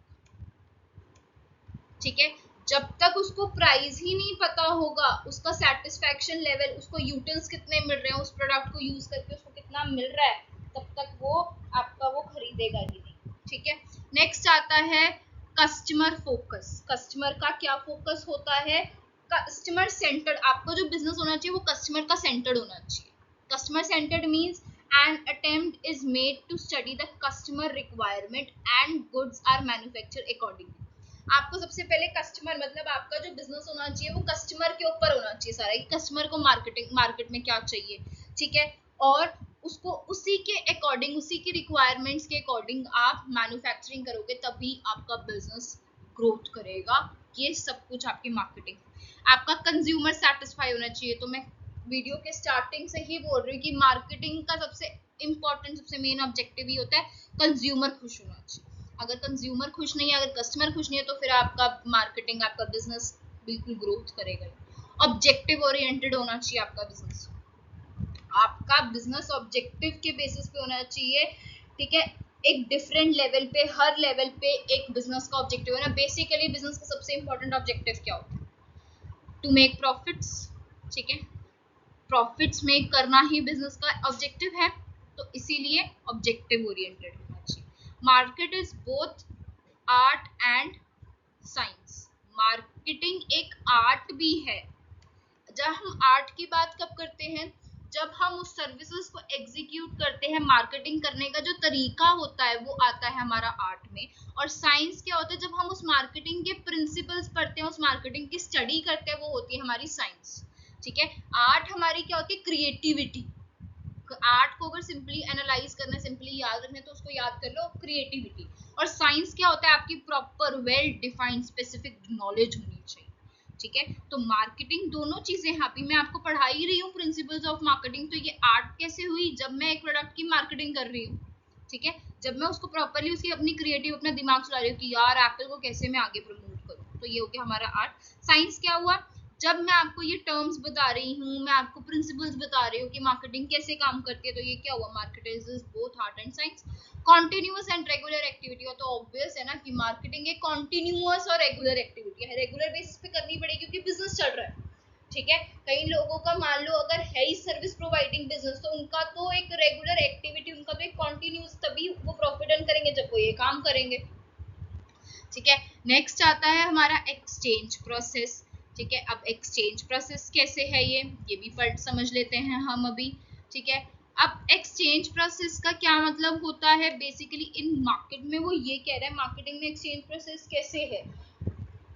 ठीक है, जब तक उसको प्राइस ही नहीं पता होगा, उसका सेटिस्फैक्शन लेवल, उसको यूटिल्स कितने मिल रहे हैं, उस प्रोडक्ट को यूज करके उसको कितना मिल रहा है, तब तक वो आपका वो खरीदेगा ही नहीं। ठीक है, नेक्स्ट आता है कस्टमर फोकस। कस्टमर का क्या फोकस होता है, कस्टमर सेंटर्ड। आपको जो बिजनेस होना चाहिए वो कस्टमर का सेंटर्ड होना चाहिए। Customer centred means an attempt is made to study the customer requirement and goods are manufactured accordingly। आपको सबसे पहले कस्टमर मतलब आपका जो बिजनेस होना चाहिए वो कस्टमर के ऊपर होना चाहिए सारा, कि कस्टमर को मार्केट में क्या चाहिए। ठीक है, और उसको उसी के अकॉर्डिंग, उसी की रिक्वायरमेंट्स के अकॉर्डिंग आप मैन्युफैक्चरिंग करोगे, तभी आपका बिजनेस ग्रोथ करेगा। ये सब कुछ आपकी मार्केटिंग। आपका कंज्यूमर सेटिस्फाई होना चाहिए। तो मैं वीडियो के स्टार्टिंग से ही बोल रही हूँ कि मार्केटिंग का सबसे इंपॉर्टेंट, सबसे मेन ऑब्जेक्टिव ही होता है कंज्यूमर खुश होना चाहिए। अगर कंज्यूमर खुश नहीं है, अगर कस्टमर खुश नहीं है, तो फिर आपका मार्केटिंग, आपका बिजनेस बिल्कुल ग्रोथ करेगा। ऑब्जेक्टिव ओरिएंटेड होना चाहिए आपका बिजनेस। आपका बिजनेस ऑब्जेक्टिव के बेसिस पे होना चाहिए। ठीक है, एक डिफरेंट लेवल पे, हर लेवल पे एक बिजनेस का ऑब्जेक्टिव है ना। बेसिकली बिजनेस का सबसे इंपॉर्टेंट ऑब्जेक्टिव क्या होता है, टू मेक प्रॉफिट्स। ठीक है, प्रॉफिट्स मेक करना ही बिजनेस का ऑब्जेक्टिव है, तो इसीलिए ऑब्जेक्टिव ओरिएंटेड होना चाहिए। Market is both art and science. Marketing एक आर्ट भी है। जब हम आर्ट की बात कब करते हैं, जब हम उस सर्विसेज को एग्जीक्यूट करते हैं, मार्केटिंग करने का जो तरीका होता है वो आता है हमारा आर्ट में। और साइंस क्या होता है, जब हम उस मार्केटिंग के प्रिंसिपल्स पढ़ते हैं, उस मार्केटिंग की स्टडी करते हैं, वो होती है हमारी साइंस। ठीक है, आर्ट हमारी क्या होती है, क्रिएटिविटी। आर्ट को अगर सिंपली एनालाइज करना, सिंपली याद रखना, तो उसको याद कर लो, क्रिएटिविटी। और साइंस क्या होता है, आपकी proper well defined specific knowledge होनी चाहिए। ठीक है, तो मार्केटिंग दोनों चीजें, अभी मैं आपको पढ़ा ही रही हूँ प्रिंसिपल्स ऑफ मार्केटिंग। तो ये आर्ट कैसे हुई, जब मैं एक प्रोडक्ट की मार्केटिंग कर रही हूँ। ठीक है, जब मैं उसको प्रॉपरली, उसकी अपनी क्रिएटिव, अपना दिमाग चला रही हूँ कि यार एप्पल को कैसे मैं आगे प्रमोट करूँ, तो ये हो गया हमारा आर्ट। साइंस क्या हुआ, जब मैं आपको ये टर्म्स बता रही हूँ, मैं आपको प्रिंसिपल्स बता रही हूँ कि मार्केटिंग कैसे काम करती है, तो ये क्या हुआ, marketing is both art and science. Continuous and regular activity हो, तो ऑब्वियस है ना कि मार्केटिंग एक कॉन्टिन्यूअस और रेगुलर एक्टिविटी है, रेगुलर बेसिस पे करनी पड़ेगी क्योंकि बिजनेस चल रहा है। ठीक है, कई लोगों का मान लो अगर है ही सर्विस प्रोवाइडिंग बिजनेस, तो उनका तो एक रेगुलर एक्टिविटी, उनका तो एक कॉन्टिन्यूस, तभी वो प्रॉफिट अर्न करेंगे जब वो ये काम करेंगे। ठीक है, नेक्स्ट आता है हमारा एक्सचेंज प्रोसेस। ठीक है, अब एक्सचेंज प्रोसेस कैसे है, ये भी पढ़ समझ लेते हैं हम अभी। ठीक है, अब एक्सचेंज प्रोसेस का क्या मतलब होता है, बेसिकली इन मार्केट में वो ये कह रहा है, मार्केटिंग में एक्सचेंज प्रोसेस कैसे है।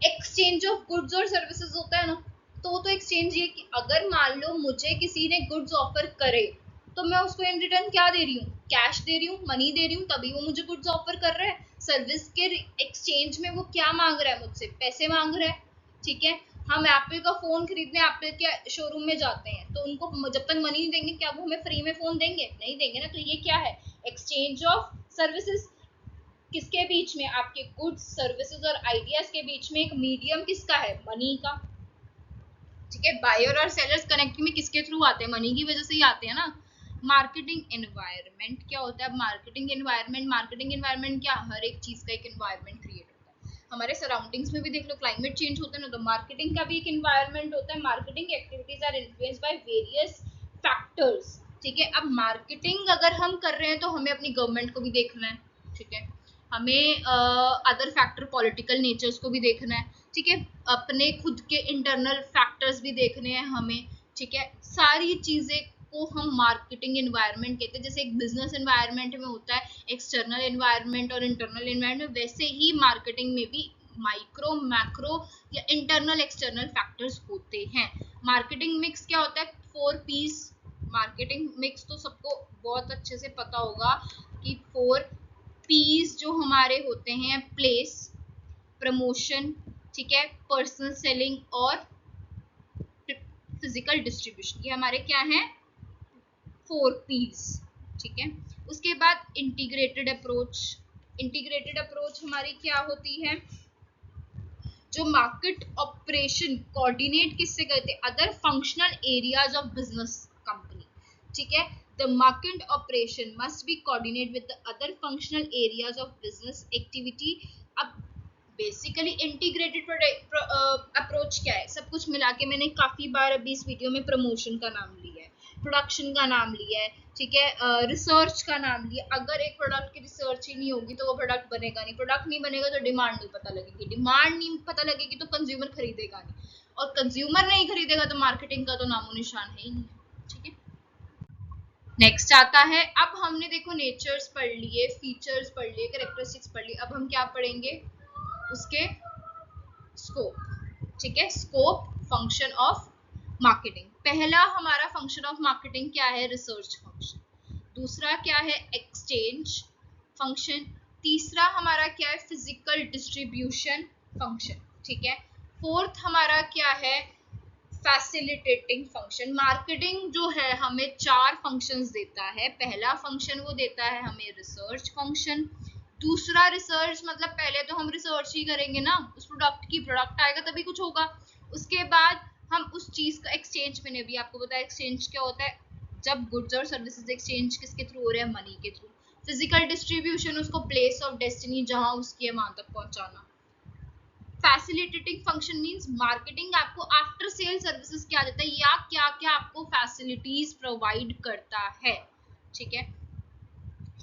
एक्सचेंज ऑफ गुड्स और सर्विसेज होता है ना, तो एक्सचेंज ये कि अगर मान लो मुझे किसी ने गुड्स ऑफर करे, तो मैं उसको इन रिटर्न क्या दे रही हूँ, कैश दे रही हूँ, मनी दे रही हूँ, तभी वो मुझे गुड्स ऑफर कर रहा है। सर्विस के एक्सचेंज में वो क्या मांग रहा है, मुझसे पैसे मांग रहा है। ठीक है, हम एप्पल का फोन खरीदने एप्पल के शोरूम में जाते हैं, तो उनको जब तक मनी नहीं देंगे, क्या वो हमें फ्री में फोन देंगे, नहीं देंगे ना। तो ये क्या है, एक्सचेंज ऑफ सर्विसेज। किसके बीच में, आपके गुड्स, सर्विसेज और आइडियाज के बीच में एक मीडियम किसका है, मनी का। ठीक है, बायर और सेलर्स कनेक्ट में किसके थ्रू आते हैं, मनी की वजह से ही आते हैं ना। मार्केटिंग एनवायरनमेंट क्या होता है, मार्केटिंग एनवायरनमेंट क्या, हर एक चीज का एक एनवायरनमेंट क्रिएट होता है। हमारे सराउंडिंग्स में भी देख लो, क्लाइमेट चेंज होता है ना, तो मार्केटिंग का भी एक एनवायरनमेंट होता है। Marketing activities are influenced by various factors. ठीक है, अब मार्केटिंग अगर हम कर रहे हैं तो हमें अपनी गवर्नमेंट को भी देखना है। ठीक है, हमें अदर फैक्टर, पॉलिटिकल नेचर्स को भी देखना है। ठीक है, अपने खुद के इंटरनल फैक्टर्स भी देखने हैं हमें। ठीक है, सारी चीजें को हम मार्केटिंग एनवायरनमेंट कहते हैं। जैसे एक बिजनेस एनवायरनमेंट में होता है एक्सटर्नल एनवायरनमेंट और इंटरनल एनवायरनमेंट, वैसे ही मार्केटिंग में भी माइक्रो, मैक्रो या इंटरनल एक्सटर्नल फैक्टर्स होते हैं। मार्केटिंग मिक्स क्या होता है? 4 पीस। मार्केटिंग मिक्स तो सबको बहुत अच्छे से पता होगा कि 4 पीस जो हमारे होते हैं, प्लेस, प्रमोशन, ठीक है, पर्सनल सेलिंग और फिजिकल डिस्ट्रीब्यूशन, ये हमारे क्या हैं? 4 पीस। ठीक है, उसके बाद इंटीग्रेटेड अप्रोच। इंटीग्रेटेड अप्रोच हमारी क्या होती है? जो मार्केट ऑपरेशन कोऑर्डिनेट किससे करते हैं? Other functional areas of business company. ठीक है, the market operation must be coordinate with the other functional areas of business activity. अब बेसिकली इंटीग्रेटेड अप्रोच क्या है? सब कुछ मिला के मैंने काफी बार अभी इस वीडियो में प्रमोशन का नाम लिया है, प्रोडक्शन का नाम लिया है, ठीक है, रिसर्च का नाम लिया। अगर एक प्रोडक्ट की रिसर्च ही नहीं होगी तो वो प्रोडक्ट बनेगा नहीं, प्रोडक्ट नहीं बनेगा तो डिमांड नहीं पता लगेगी, डिमांड नहीं पता लगेगी तो कंज्यूमर खरीदेगा नहीं, और कंज्यूमर नहीं खरीदेगा तो मार्केटिंग का तो नामो निशान है ही नहीं। ठीक है, नेक्स्ट आता है, अब हमने देखो नेचर्स पढ़ लिए, फीचर्स पढ़ लिए, कैरेक्टरिस्टिक्स पढ़ लिए, अब हम क्या पढ़ेंगे? उसके स्कोप। ठीक है, स्कोप फंक्शन ऑफ मार्केटिंग। पहला हमारा फंक्शन ऑफ मार्केटिंग क्या है? Research function. दूसरा क्या है? Exchange function. तीसरा हमारा क्या है? Physical distribution function. ठीक है, फोर्थ हमारा क्या है? Facilitating function. मार्केटिंग जो है हमें 4 फंक्शंस देता है। पहला फंक्शन वो देता है हमें रिसर्च फंक्शन। दूसरा रिसर्च मतलब पहले तो हम रिसर्च ही करेंगे ना उस प्रोडक्ट की, प्रोडक्ट आएगा तभी कुछ होगा। उसके बाद हम उस चीज का एक्सचेंज, मैंने भी आपको बताया एक्सचेंज क्या होता है, जब गुड्स और सर्विसेज एक्सचेंज किसके थ्रू हो रहे हैं? मनी के थ्रू। फिजिकल डिस्ट्रीब्यूशन, उसको प्लेस ऑफ डेस्टिनी जहां उसकी है वहां तक पहुंचाना। फैसिलिटेटिंग फंक्शन मींस मार्केटिंग आपको आफ्टर सेल सर्विसेज क्या देता है या क्या क्या आपको फैसिलिटीज प्रोवाइड करता है। ठीक है,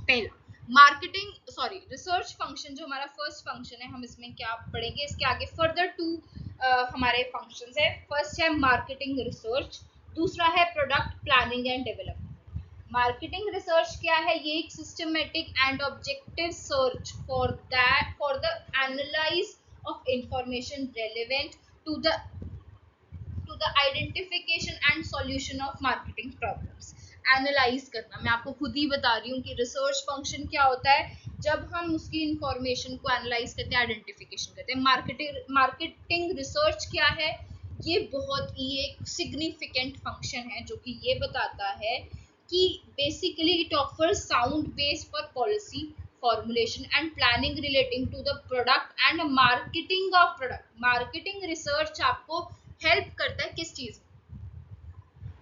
पहला मार्केटिंग, सॉरी रिसर्च फंक्शन जो हमारा फर्स्ट फंक्शन है, हम इसमें क्या पढ़ेंगे? इसके आगे फर्दर 2 हमारे फंक्शंस है। फर्स्ट है मार्केटिंग रिसर्च, दूसरा है product planning and development. Marketing research क्या है? ये एक systematic and objective search for the analyse of information relevant to the identification and solution of marketing problems। Analyse करना, मैं आपको खुद ही बता रही हूँ कि रिसर्च फंक्शन क्या होता है, जब हम उसकी इंफॉर्मेशन को एनालाइज करते हैं, आइडेंटिफिकेशन करते हैं। मार्केटिंग रिसर्च क्या है? ये बहुत ही एक सिग्निफिकेंट फंक्शन है जो कि ये बताता है कि basically it offers sound base for policy formulation and planning relating to the product and marketing of product। marketing research आपको help करता है किस चीज?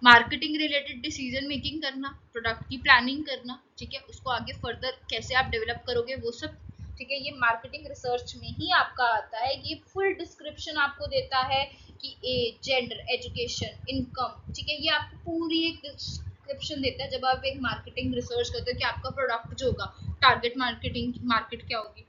मार्केटिंग रिलेटेड डिसीजन मेकिंग करना, प्रोडक्ट की प्लानिंग करना, ठीक है, उसको आगे फर्दर कैसे आप डेवलप करोगे वो सब। ठीक है, ये मार्केटिंग रिसर्च में ही आपका आता है। ये फुल डिस्क्रिप्शन आपको देता है कि एज, जेंडर, एजुकेशन, इनकम, ठीक है, ये आपको पूरी एक डिस्क्रिप्शन देता है जब आप एक मार्केटिंग रिसर्च करते हो कि आपका प्रोडक्ट जो होगा, टारगेट मार्केट क्या होगी,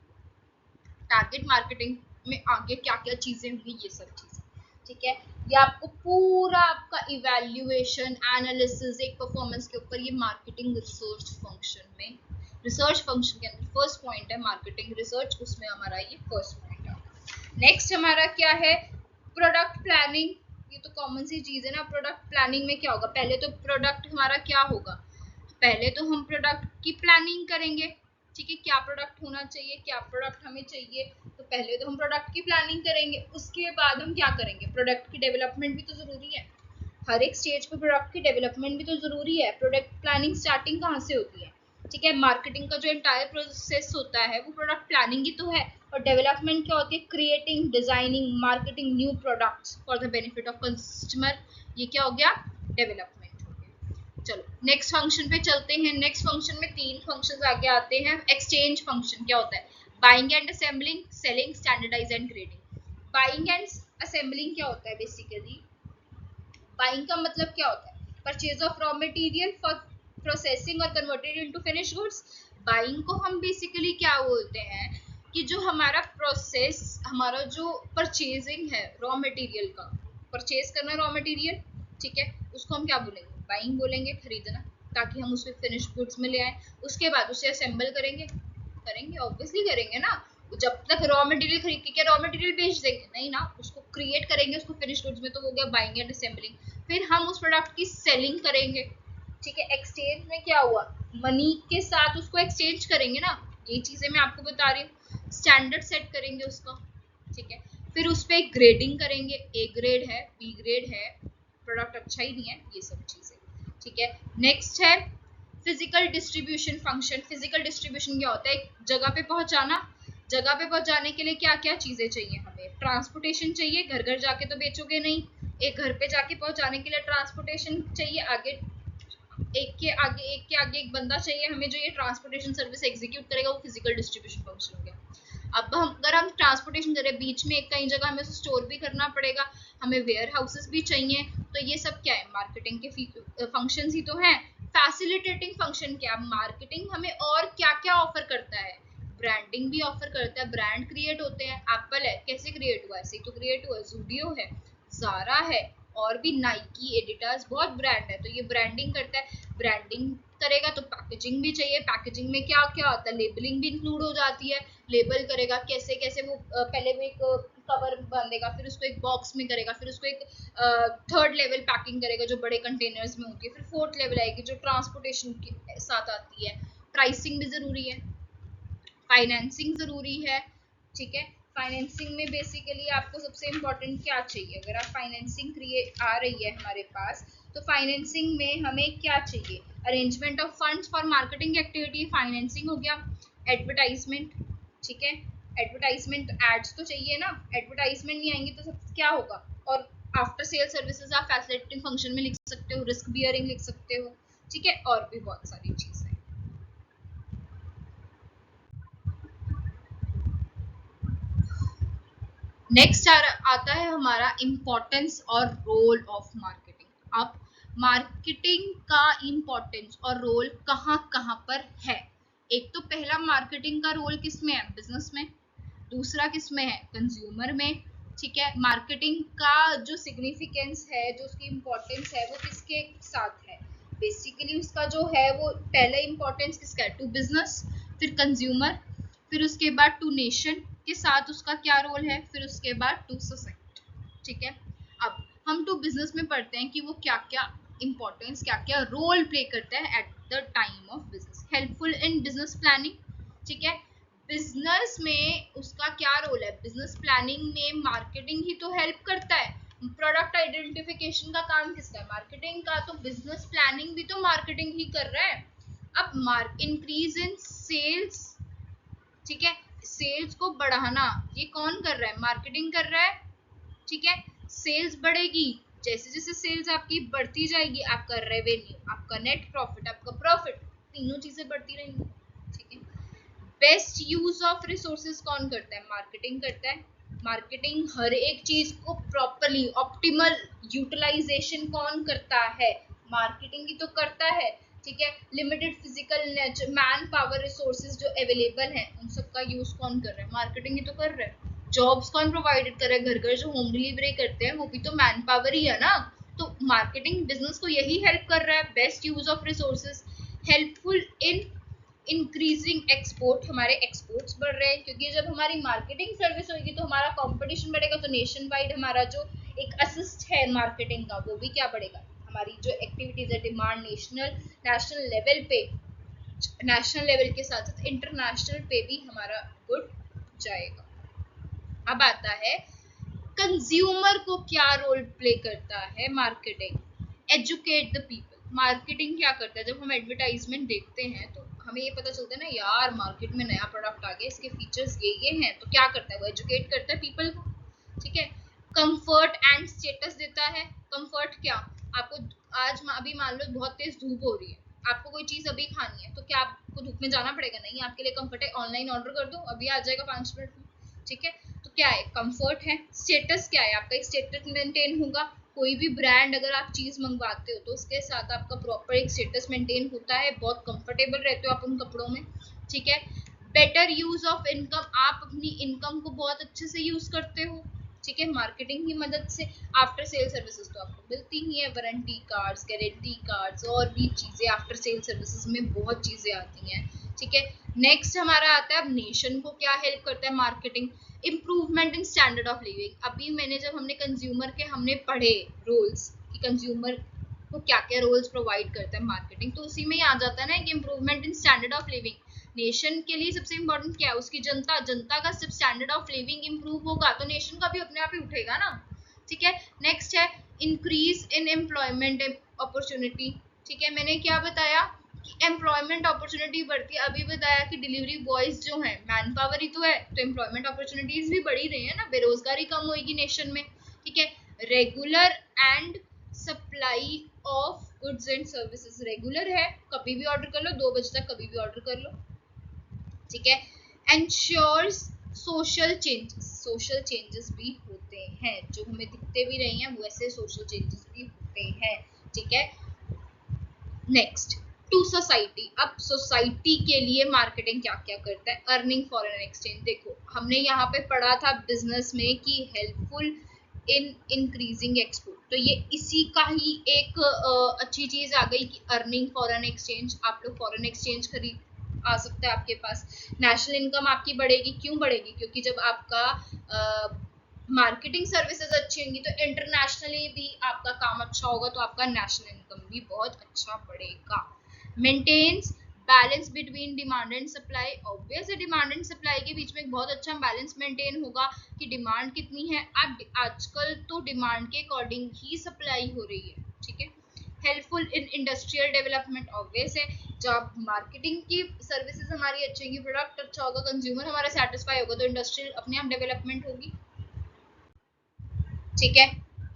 टारगेट मार्केटिंग में आगे क्या क्या चीजें होंगी, ये सब चीजें। ठीक है, ये आपको पूरा आपका इवैल्यूएशन, एनालिसिस, एक परफॉर्मेंस के ऊपर ये मार्केटिंग रिसर्च फंक्शन में, रिसर्च फंक्शन के अंदर फर्स्ट पॉइंट है मार्केटिंग रिसर्च, उसमें हमारा ये फर्स्ट पॉइंट है। नेक्स्ट हमारा क्या है? Product planning. ये तो कॉमन सी चीज है ना। प्रोडक्ट प्लानिंग में क्या होगा? पहले तो प्रोडक्ट हमारा क्या होगा? पहले तो हम प्रोडक्ट की प्लानिंग करेंगे, ठीक है, क्या प्रोडक्ट होना चाहिए, क्या प्रोडक्ट हमें चाहिए, तो पहले तो हम प्रोडक्ट की प्लानिंग करेंगे। उसके बाद हम क्या करेंगे? प्रोडक्ट की डेवलपमेंट भी तो जरूरी है, हर एक स्टेज पे प्रोडक्ट की डेवलपमेंट भी तो जरूरी है। प्रोडक्ट प्लानिंग स्टार्टिंग कहाँ से होती है? ठीक है, मार्केटिंग का जो एंटायर प्रोसेस होता है वो प्रोडक्ट प्लानिंग ही तो है। और डेवलपमेंट क्या होती है? Creating, designing, marketing new products for the benefit of consumer. ये क्या हो गया? डेवलपमेंट। चलो नेक्स्ट फंक्शन पे चलते हैं। नेक्स्ट फंक्शन में 3 फंक्शंस आगे आते हैं। एक्सचेंज फंक्शन क्या होता है? Buying and assembling, selling, standardize and grading. Buying and assembling क्या होता है? बेसिकली बाइंग का मतलब क्या होता है? Purchase of raw material for processing और converted into finish goods. Buying को हम बेसिकली क्या बोलते हैं कि जो हमारा प्रोसेस, हमारा जो परचेजिंग है रॉ मटेरियल का, परचेज करना रॉ मटेरियल, ठीक है, उसको हम क्या बोलेंगे, बाइंग बोलेंगे, खरीदना, ताकि हम उसमें फिनिश गुड्स में ले आए। उसके बाद उसे असेंबल करेंगे, ऑब्वियसली करेंगे ना। जब तक रॉ मटेरियल खरीद के क्या रॉ मटेरियल बेच देंगे, नहीं ना, उसको क्रिएट करेंगे, उसको फिनिश गुड्स में, तो हो गया बाइंग एंड असेंबलिंग। फिर हम उस प्रोडक्ट की सेलिंग करेंगे, ठीक है। एक्सचेंज में क्या हुआ, मनी के साथ उसको एक्सचेंज करेंगे ना, ये चीजें मैं आपको बता रही हूँ। स्टैंडर्ड सेट करेंगे उसका, ठीक है। फिर उस पर ग्रेडिंग करेंगे, ए ग्रेड है, बी ग्रेड है, प्रोडक्ट अच्छा ही नहीं है, ये सब चीजें, ठीक है। नेक्स्ट है physical distribution function. Physical distribution क्या होता है, एक जगह पे पहुंचाना। जगह पे पहुंचाने के लिए क्या क्या चीजें चाहिए हमें, ट्रांसपोर्टेशन चाहिए, घर घर जाके तो बेचोगे नहीं, एक घर पे जाके पहुंचाने के लिए ट्रांसपोर्टेशन चाहिए, आगे एक के आगे एक बंदा चाहिए हमें, जो ये ट्रांसपोर्टेशन सर्विस एग्जीक्यूट करेगा, वो फिजिकल डिस्ट्रीब्यूशन फंक्शन हो गया। अब अगर हम ट्रांसपोर्टेशन करें, बीच में एक कई जगह हमें स्टोर भी करना पड़ेगा, हमें वेयर हाउसेस भी चाहिए, तो ये सब क्या है, मार्केटिंग के फंक्शंस ही तो हैं। फैसिलिटेटिंग फंक्शन क्या, मार्केटिंग हमें और क्या क्या ऑफर करता है, ब्रांडिंग भी ऑफर करता है, ब्रांड क्रिएट होते हैं। एप्पल है, कैसे क्रिएट हुआ, ऐसे तो क्रिएट हुआ, जूडियो है, जारा है, और भी नाइकी, एडिडास, बहुत ब्रांड है, तो ये ब्रांडिंग करता है। ब्रांडिंग करेगा तो पैकेजिंग भी चाहिए, पैकेजिंग में क्या क्या होता है, लेबलिंग भी इंक्लूड हो जाती है। लेबल करेगा कैसे कैसे, वो पहले वो एक कवर बांधेगा, फिर उसको एक बॉक्स में करेगा, फिर उसको एक थर्ड लेवल पैकिंग करेगा जो बड़े कंटेनर्स में होती है, फिर फोर्थ लेवल आएगी जो ट्रांसपोर्टेशन के साथ आती है। प्राइसिंग भी जरूरी है, फाइनेंसिंग जरूरी है, ठीक है। फाइनेंसिंग में बेसिकली आपको सबसे इम्पोर्टेंट क्या चाहिए, अगर आप फाइनेंसिंग क्रिएट आ रही है हमारे पास, तो फाइनेंसिंग में हमें क्या चाहिए, arrangement of funds for marketing activity, financing हो गया। एडवर्टाइजमेंट, ठीक है, एडवर्टाइजमेंट एड्स तो चाहिए ना, एडवर्टाइजमेंट नहीं आएंगे तो सब क्या होगा। और आफ्टर सेल सर्विसेज आप फैसिलिटेटिंग फंक्शन में लिख सकते हो, रिस्क बियरिंग लिख सकते हो, ठीक है, और भी बहुत सारी चीजें। नेक्स्ट आता है हमारा इम्पोर्टेंस और रोल ऑफ मार्केटिंग। अब मार्केटिंग का इम्पोर्टेंस और रोल कहाँ कहाँ पर है। एक तो पहला, मार्केटिंग का रोल किस में है, बिजनेस में। दूसरा किस में है, कंज्यूमर में, ठीक है। मार्केटिंग का जो सिग्निफिकेंस है, जो उसकी इम्पोर्टेंस है, वो किसके साथ है, बेसिकली उसका जो है वो पहला इम्पोर्टेंस किसका है, टू बिजनेस, फिर कंज्यूमर, फिर उसके बाद टू नेशन के साथ उसका क्या रोल है, फिर उसके बाद टू सोसाइटी, ठीक है। अब हम टू बिजनेस में पढ़ते हैं कि वो क्या क्या इंपॉर्टेंस, क्या क्या रोल प्ले करता है at the time of business. Helpful in business planning, ठीक है। बिजनेस में उसका क्या रोल है, बिजनेस प्लानिंग में मार्केटिंग ही तो हेल्प करता है। प्रोडक्ट आइडेंटिफिकेशन का काम किसका है, मार्केटिंग का, तो बिजनेस प्लानिंग भी तो मार्केटिंग ही कर रहा है। अब इंक्रीज इन सेल्स, ठीक है, सेल्स को बढ़ाना ये कौन कर रहा है, मार्केटिंग कर रहा है, ठीक है। सेल्स बढ़ेगी, जैसे जैसे सेल्स आपकी बढ़ती जाएगी, आपका रेवेन्यू, आपका नेट प्रॉफिट, आपका प्रॉफिट, तीनों चीजें बढ़ती रहेंगी, ठीक है। बेस्ट यूज ऑफ रिसोर्सेज कौन करता है, मार्केटिंग करता है। मार्केटिंग हर एक चीज को प्रॉपरली ऑप्टिमल यूटिलाइजेशन कौन करता है, मार्केटिंग ही तो करता है, ठीक है। Limited physical man power resources जो अवेलेबल हैं, उन सबका यूज कौन कर रहा है, मार्केटिंग ही तो कर रहा है। जॉब्स कौन प्रोवाइडेड कर रहा है, घर घर जो होम डिलीवरी करते हैं वो भी तो मैन पावर ही है ना। तो मार्केटिंग बिजनेस को यही हेल्प कर रहा है, best use of resources. Helpful in increasing export, हमारे एक्सपोर्ट्स बढ़ रहे हैं, क्योंकि जब हमारी मार्केटिंग सर्विस होगी तो हमारा कंपटीशन बढ़ेगा, तो नेशन वाइड हमारा जो एक असिस्ट है मार्केटिंग का, वो भी क्या बढ़ेगा, हमारी जो एक्टिविटीज है, डिमांड नेशनल लेवल पे, नेशनल लेवल के साथ साथ इंटरनेशनल पे भी हमारा गुड जाएगा। अब आता है कंज्यूमर को क्या रोल प्ले करता है marketing, educate the people. Marketing क्या करता है, जब हम एडवर्टाइजमेंट देखते हैं तो हमें ये पता चलता है ना, यार मार्केट में नया प्रोडक्ट आ गया, इसके फीचर्स ये हैं, तो क्या करता है वो, एजुकेट करता है पीपल को, ठीक है। कंफर्ट एंड स्टेटस देता है। कंफर्ट क्या, आपको आज अभी मान लो बहुत तेज धूप हो रही है, आपको कोई चीज अभी खानी है, तो क्या आपको धूप में जाना पड़ेगा, नहीं, आपके लिए कंफर्ट है, ऑनलाइन ऑर्डर कर दो, अभी आ जाएगा 5 मिनट में, ठीक है। तो क्या है, कंफर्ट है। स्टेटस क्या है, आपका एक स्टेटस मेंटेन होगा, कोई भी ब्रांड अगर आप चीज मंगवाते हो तो उसके साथ आपका प्रॉपर एक स्टेटस मेंटेन होता है, बहुत कंफर्टेबल रहते हो आप उन कपड़ों में, ठीक है। बेटर यूज ऑफ इनकम, आप अपनी इनकम को बहुत अच्छे से यूज करते हो, ठीक है। मार्केटिंग की मदद से आफ्टर सेल सर्विसेज तो आपको मिलती ही है, वारंटी कार्ड्स, गारंटी कार्ड्स और भी चीजें आफ्टर सेल सर्विसेज में बहुत चीजें आती हैं, ठीक है। नेक्स्ट हमारा आता है अब नेशन को क्या हेल्प करता है marketing, improvement in standard of living. अभी मैंने जब हमने कंज्यूमर के हमने पढ़े रोल्स कि कंज्यूमर को क्या क्या रोल्स प्रोवाइड करता है मार्केटिंग, तो उसी में ही आ जाता है ना कि improvement in standard of living. Nation के लिए सबसे इंपॉर्टेंट क्या है, उसकी जनता, जनता का जब स्टैंडर्ड ऑफ लिविंग इंप्रूव होगा तो नेशन का भी अपने आप ही उठेगा ना, ठीक है। नेक्स्ट है इंक्रीज इन एम्प्लॉयमेंट अपॉर्चुनिटी, ठीक है। मैंने क्या बताया कि एम्प्लॉयमेंट अपॉर्चुनिटी बढ़ती है, अभी बताया कि डिलीवरी बॉयज जो है मैन पावर ही तो है, तो एम्प्लॉयमेंट अपॉर्चुनिटीज भी बढ़ ही रही है ना, बेरोजगारी कम होगी नेशन में, ठीक है। Regular and supply of goods and services, regular है, कभी भी ऑर्डर कर लो, 2 बजे तक कभी भी ऑर्डर कर लो, ठीक है। Ensures social changes, social changes भी होते हैं, जो हमें दिखते भी नहीं है वैसे सोशल चेंजेस भी होते हैं, ठीक है। नेक्स्ट टू सोसाइटी, अब सोसाइटी के लिए मार्केटिंग क्या क्या करता है, अर्निंग फॉरेन एक्सचेंज। देखो हमने यहाँ पे पढ़ा था बिजनेस में कि हेल्पफुल इन इंक्रीजिंग एक्सपोर्ट, तो ये इसी का ही एक अच्छी चीज आ गई कि अर्निंग फॉरेन एक्सचेंज, आप लोग फॉरेन एक्सचेंज खरीद आ सकता है आपके पास, नेशनल इनकम आपकी बढ़ेगी, क्यों बढ़ेगी, क्योंकि जब आपका मार्केटिंग सर्विसेज अच्छी होंगी तो इंटरनेशनली भी आपका काम अच्छा होगा, तो आपका नेशनल इनकम भी बहुत अच्छा बढ़ेगा। Maintains balance between demand and supply, obvious है डिमांड एंड सप्लाई के बीच में एक बहुत अच्छा बैलेंस मेंटेन होगा कि डिमांड कितनी है, अब आजकल तो डिमांड के अकॉर्डिंग ही सप्लाई हो रही है, ठीक है। Helpful in industrial development, obvious है जब मार्केटिंग की सर्विसेज हमारी अच्छी होगी, प्रोडक्ट अच्छा होगा, कंज्यूमर हमारा सेटिस्फाई होगा, तो इंडस्ट्रियल अपने आप डेवलपमेंट होगी, ठीक है।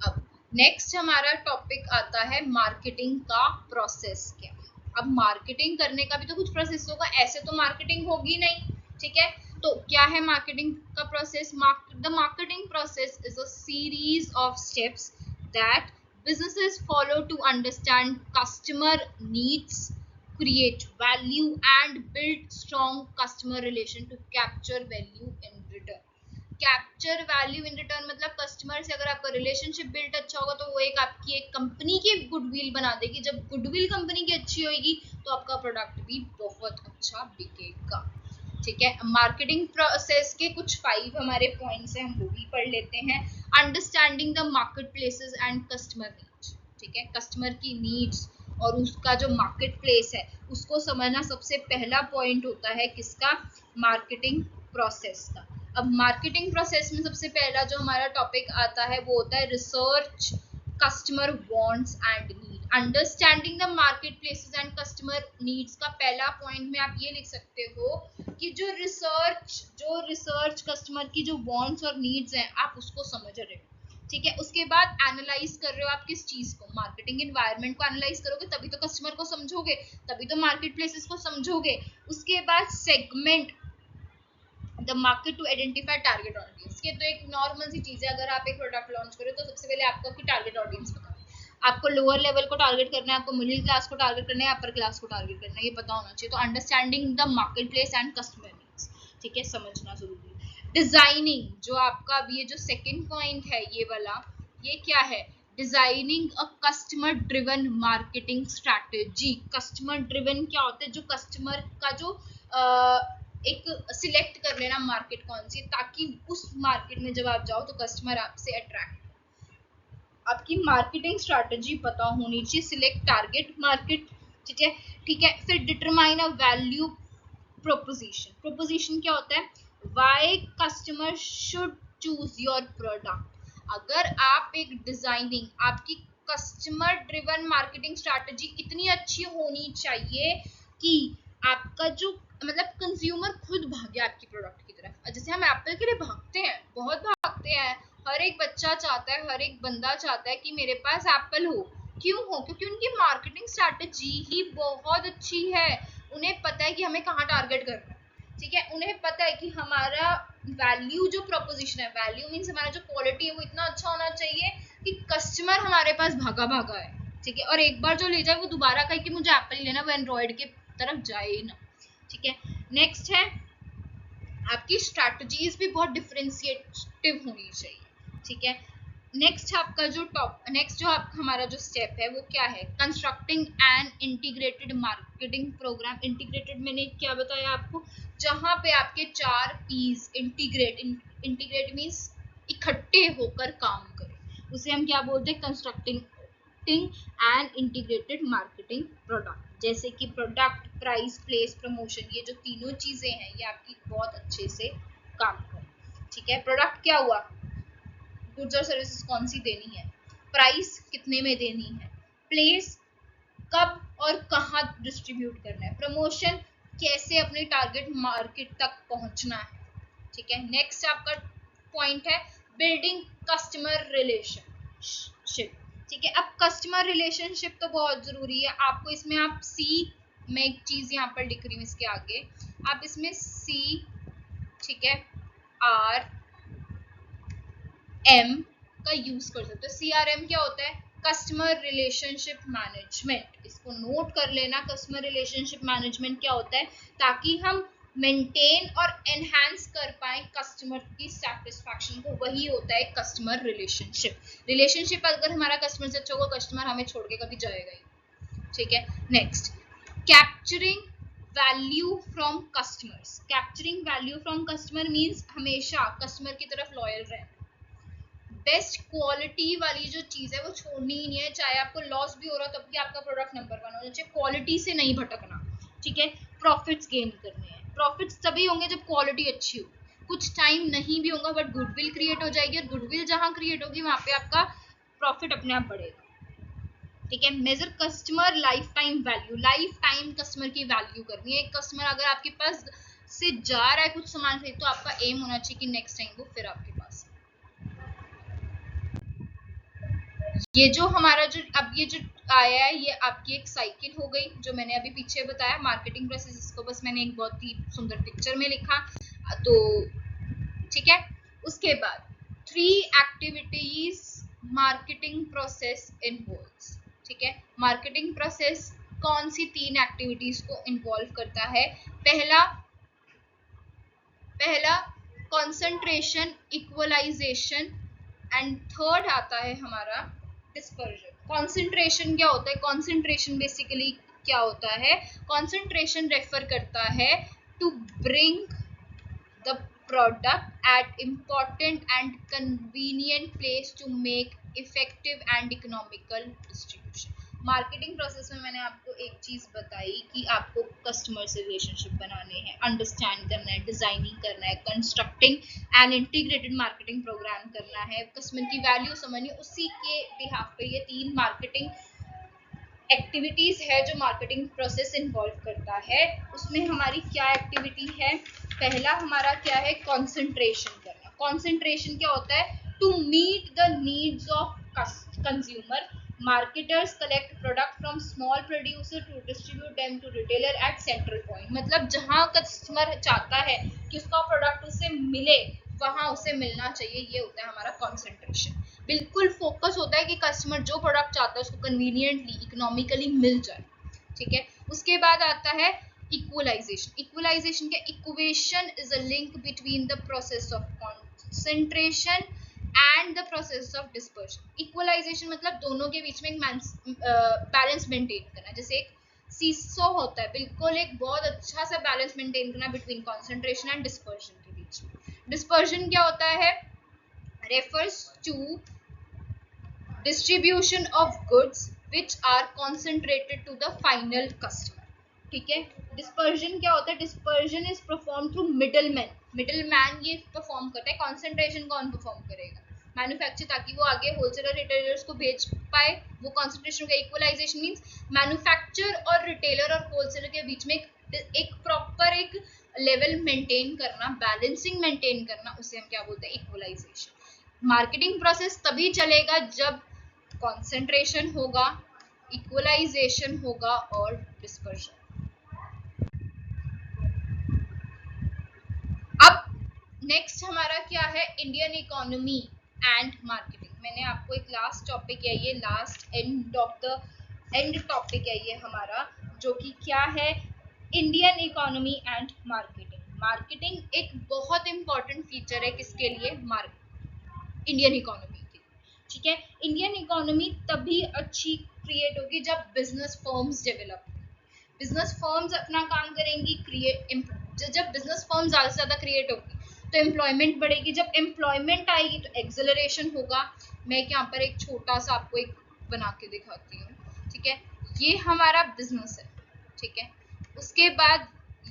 अब नेक्स्ट हमारा टॉपिक आता है मार्केटिंग का प्रोसेस क्या है। अब मार्केटिंग करने का भी तो कुछ प्रोसेस होगा, ऐसे तो मार्केटिंग होगी नहीं, ठीक है। तो क्या है मार्केटिंग का process, the marketing process is a series of steps that businesses follow to understand customer needs, create value and build strong customer relation to capture value in return। Capture value in return मतलब customer से अगर आपका relationship build अच्छा होगा तो वो एक आपकी एक कंपनी की गुडविल बना देगी, जब गुडविल कंपनी की अच्छी होगी तो आपका प्रोडक्ट भी बहुत अच्छा बिकेगा, ठीक है। मार्केटिंग प्रोसेस के कुछ 5 हमारे पॉइंट्स हैं, हम वो भी पढ़ लेते हैं। Understanding the market places and customer needs, ठीक है, कस्टमर की नीड्स और उसका जो मार्केट प्लेस है उसको समझना सबसे पहला पॉइंट होता है किसका, मार्केटिंग प्रोसेस का। अब मार्केटिंग प्रोसेस में सबसे पहला जो हमारा टॉपिक आता है वो होता है research customer wants and need, understanding the market places and customer needs का पहला पॉइंट में आप ये लिख सकते हो कि जो रिसर्च कस्टमर की जो वांट्स और नीड्स हैं आप उसको समझ रहे हो, ठीक है। उसके बाद एनालाइज कर रहे हो आप किस चीज को, मार्केटिंग एनवायरनमेंट को एनालाइज करोगे तभी तो कस्टमर को समझोगे, तभी तो मार्केट प्लेसेस को समझोगे। उसके बाद segment the market to identify target audience, ये तो एक नॉर्मल सी चीज है, अगर आप एक प्रोडक्ट लॉन्च करो तो सबसे पहले आपको अपनी टारगेट ऑडियंस पता है, आपको लोअर लेवल को टारगेट करना है, आपको मिडिल क्लास को टारगेट करना है, अपर क्लास को टारगेट करना है, ये पता होना चाहिए। तो understanding the market place and customer needs, ठीक है, समझना जरूरी है। डिजाइनिंग जो आपका अब ये जो सेकेंड पॉइंट है ये वाला, ये क्या है, designing a customer driven marketing strategy. Customer driven क्या होता है, जो कस्टमर का जो एक सिलेक्ट कर लेना मार्केट कौन सी, ताकि उस मार्केट में जब आप जाओ तो कस्टमर आपसे अट्रैक्ट, आपकी मार्केटिंग स्ट्रैटेजी पता होनी चाहिए, सिलेक्ट टारगेट मार्केट, ठीक है, ठीक है। फिर determine a value proposition, proposition क्या होता है, why customer should choose your product. अगर आप एक डिजाइनिंग, आपकी कस्टमर ड्रिवन मार्केटिंग स्ट्रैटेजी इतनी अच्छी होनी चाहिए कि आपका जो मतलब कंज्यूमर खुद भागे आपकी प्रोडक्ट की तरफ, जैसे हम एप्पल के लिए भागते हैं, बहुत भागते हैं, हर एक बच्चा चाहता है, हर एक बंदा चाहता है कि मेरे पास एप्पल हो, क्यों हो, क्योंकि उनकी मार्केटिंग स्ट्रैटेजी ही बहुत अच्छी है, उन्हें पता है कि हमें कहाँ टारगेट करना है, ठीक है, उन्हें पता है कि हमारा वैल्यू जो प्रोपोजिशन है, वैल्यू मीन्स हमारा जो क्वालिटी है वो इतना अच्छा होना चाहिए कि कस्टमर हमारे पास भागा भागा है, ठीक है, और एक बार जो ले जाए वो दोबारा कहे कि मुझे एप्पल ही लेना, वो एंड्रॉइड के तरफ जाए ही ना, ठीक है। नेक्स्ट है आपकी स्ट्रैटेजीज भी बहुत डिफरेंशिएटिव होनी चाहिए, ठीक है। नेक्स्ट जो आपका हमारा जो स्टेप है वो क्या है, constructing an integrated marketing program. Integrated मैंने क्या बताया आपको, जहां पे आपके 4 पीस इंटीग्रेट मीन्स इकट्ठे होकर काम करें, उसे हम क्या बोलते हैं, constructing and integrated marketing product. जैसे कि प्रोडक्ट, प्राइस, प्लेस, प्रमोशन, ये जो तीनों चीजें हैं ये आपकी बहुत अच्छे से काम करें। ठीक है। प्रोडक्ट क्या हुआ, गुड्स और सर्विसेज कौन सी देनी है, प्राइस कितने में देनी है, प्लेस कब और कहाँ डिस्ट्रीब्यूट करना है, प्रमोशन कैसे अपने टारगेट मार्केट तक पहुंचना है। ठीक है। नेक्स्ट आपका पॉइंट है बिल्डिंग कस्टमर रिलेशनशिप। ठीक है। अब कस्टमर रिलेशनशिप तो बहुत जरूरी है आपको, इसमें आप सी, मैं एक चीज यहाँ पर लिख रही हूँ इसके आगे, आप इसमें सी, ठीक है, आर एम का यूज कर सकते हो। CRM क्या होता है, कस्टमर रिलेशनशिप मैनेजमेंट। इसको नोट कर लेना, कस्टमर रिलेशनशिप मैनेजमेंट क्या होता है, ताकि हम मेंटेन और एनहांस कर पाए कस्टमर की सेटिस्फैक्शन को, वही होता है कस्टमर रिलेशनशिप। अगर हमारा कस्टमर से अच्छा होगा, कस्टमर हमें छोड़ के कभी जाएगा ही। ठीक है। Next, capturing value from customers. Capturing value from customer means हमेशा कस्टमर की तरफ लॉयल रहना, बेस्ट क्वालिटी वाली जो चीज है वो छोड़नी ही नहीं है, चाहे आपको लॉस भी हो रहा हो तब भी आपका प्रोडक्ट नंबर 1 होना चाहिए, क्वालिटी से नहीं भटकना। ठीक है। प्रॉफिट्स गेन करने हैं, प्रॉफिट्स तभी होंगे जब क्वालिटी अच्छी हो, कुछ टाइम नहीं भी होगा बट गुडविल क्रिएट हो जाएगी, और गुडविल जहां क्रिएट होगी वहां पे आपका प्रॉफिट अपने आप बढ़ेगा। ठीक है। Major customer life time value, life time customer की वैल्यू करनी है। एक कस्टमर अगर आपके पास से जा रहा है कुछ सामान खरीद, तो आपका एम होना चाहिए कि नेक्स्ट टाइम वो फिर आपके पास। ये जो हमारा जो अब ये जो आया है ये आपकी एक साइकिल हो गई, जो मैंने अभी पीछे बताया मार्केटिंग प्रोसेस, इसको बस मैंने एक बहुत ही सुंदर पिक्चर में लिखा। तो ठीक है। उसके बाद 3 एक्टिविटीज मार्केटिंग प्रोसेस इन्वॉल्व्स। ठीक है। मार्केटिंग प्रोसेस कौन सी 3 एक्टिविटीज को इन्वॉल्व करता है, पहला कंसंट्रेशन, इक्वलाइजेशन, एंड थर्ड आता है हमारा डिस्पर्जन। कंसंट्रेशन क्या होता है, कंसंट्रेशन बेसिकली क्या होता है, कंसंट्रेशन रेफर करता है to bring the product at important and convenient place to make effective and economical distribution. Marketing process में मैंने आपको एक चीज बताई कि आपको कस्टमर से रिलेशनशिप बनाने हैं, अंडरस्टैंड करना है, डिजाइनिंग करना है, constructing and integrated marketing program करना है, कस्टमर की वैल्यू समझनी, उसी के बिहाफ पे ये 3 मार्केटिंग एक्टिविटीज है जो मार्केटिंग प्रोसेस इन्वॉल्व करता है। उसमें हमारी क्या एक्टिविटी है, पहला हमारा क्या है, कंसंट्रेशन करना। कंसंट्रेशन क्या होता है, to meet the needs of consumer, marketers collect product from small producer to distribute them to retailer at central point. मतलब जहां कस्टमर चाहता है कि उसका प्रोडक्ट उसे मिले वहां उसे मिलना चाहिए, ये होता है हमारा कंसंट्रेशन। बिल्कुल फोकस होता है कि कस्टमर जो प्रोडक्ट चाहता है उसको कन्वीनियंटली, इकोनॉमिकली मिल जाए। ठीक है। उसके बाद आता है इक्वलाइजेशन। इक्वलाइजेशन क्या, equation is a link between the process of concentration and the process of dispersion. Equalization मतलब दोनों के बीच में एक बैलेंस मेंटेन करना, जैसे एक सीसो होता है, बिल्कुल एक बहुत अच्छा सा बैलेंस मेंटेन करना बिटवीन कंसंट्रेशन एंड डिस्पर्शन के बीच में। डिस्पर्शन क्या होता है, refers to distribution of goods which are concentrated to the final customer। ठीक है। डिस्पर्जन क्या होता है, dispersion is perform through middleman ये परफॉर्म करता है, कंसंट्रेशन कौन परफॉर्म करेगा, मैन्युफैक्चर, ताकि वो आगे होलसेलर रिटेलर्स को भेज पाए, वो कंसंट्रेशन का। इक्वलाइजेशन मींस मैन्युफैक्चर और रिटेलर और होलसेलर के बीच में एक प्रॉपर एक लेवल मेंटेन करना, बैलेंसिंग मेंटेन करना, उसे हम क्या बोलते हैं, इक्वलाइजेशन। मार्केटिंग प्रोसेस तभी चलेगा जब कंसंट्रेशन होगा, इक्वलाइजेशन होगा और डिस्पर्जन। अब नेक्स्ट हमारा क्या है, इंडियन इकोनॉमी एंड मार्केटिंग। मैंने आपको एक लास्ट टॉपिक है, ये लास्ट एंड टॉपिक है ये हमारा, जो कि क्या है, Indian economy and marketing. Marketing एक बहुत इंपॉर्टेंट फीचर है किसके लिए, इंडियन इकोनॉमी की। ठीक है, इंडियन इकोनॉमी तभी अच्छी क्रिएट होगी जब business firms develop, business firms अपना काम करेंगी, जब बिजनेस फर्म ज्यादा से ज्यादा क्रिएट होगी तो एम्प्लॉयमेंट बढ़ेगी, जब एम्प्लॉयमेंट आएगी तो एक्सेलरेशन होगा। मैं यहाँ पर एक छोटा सा आपको एक बना के दिखाती हूँ। ठीक है, ये हमारा बिजनेस है। ठीक है, उसके बाद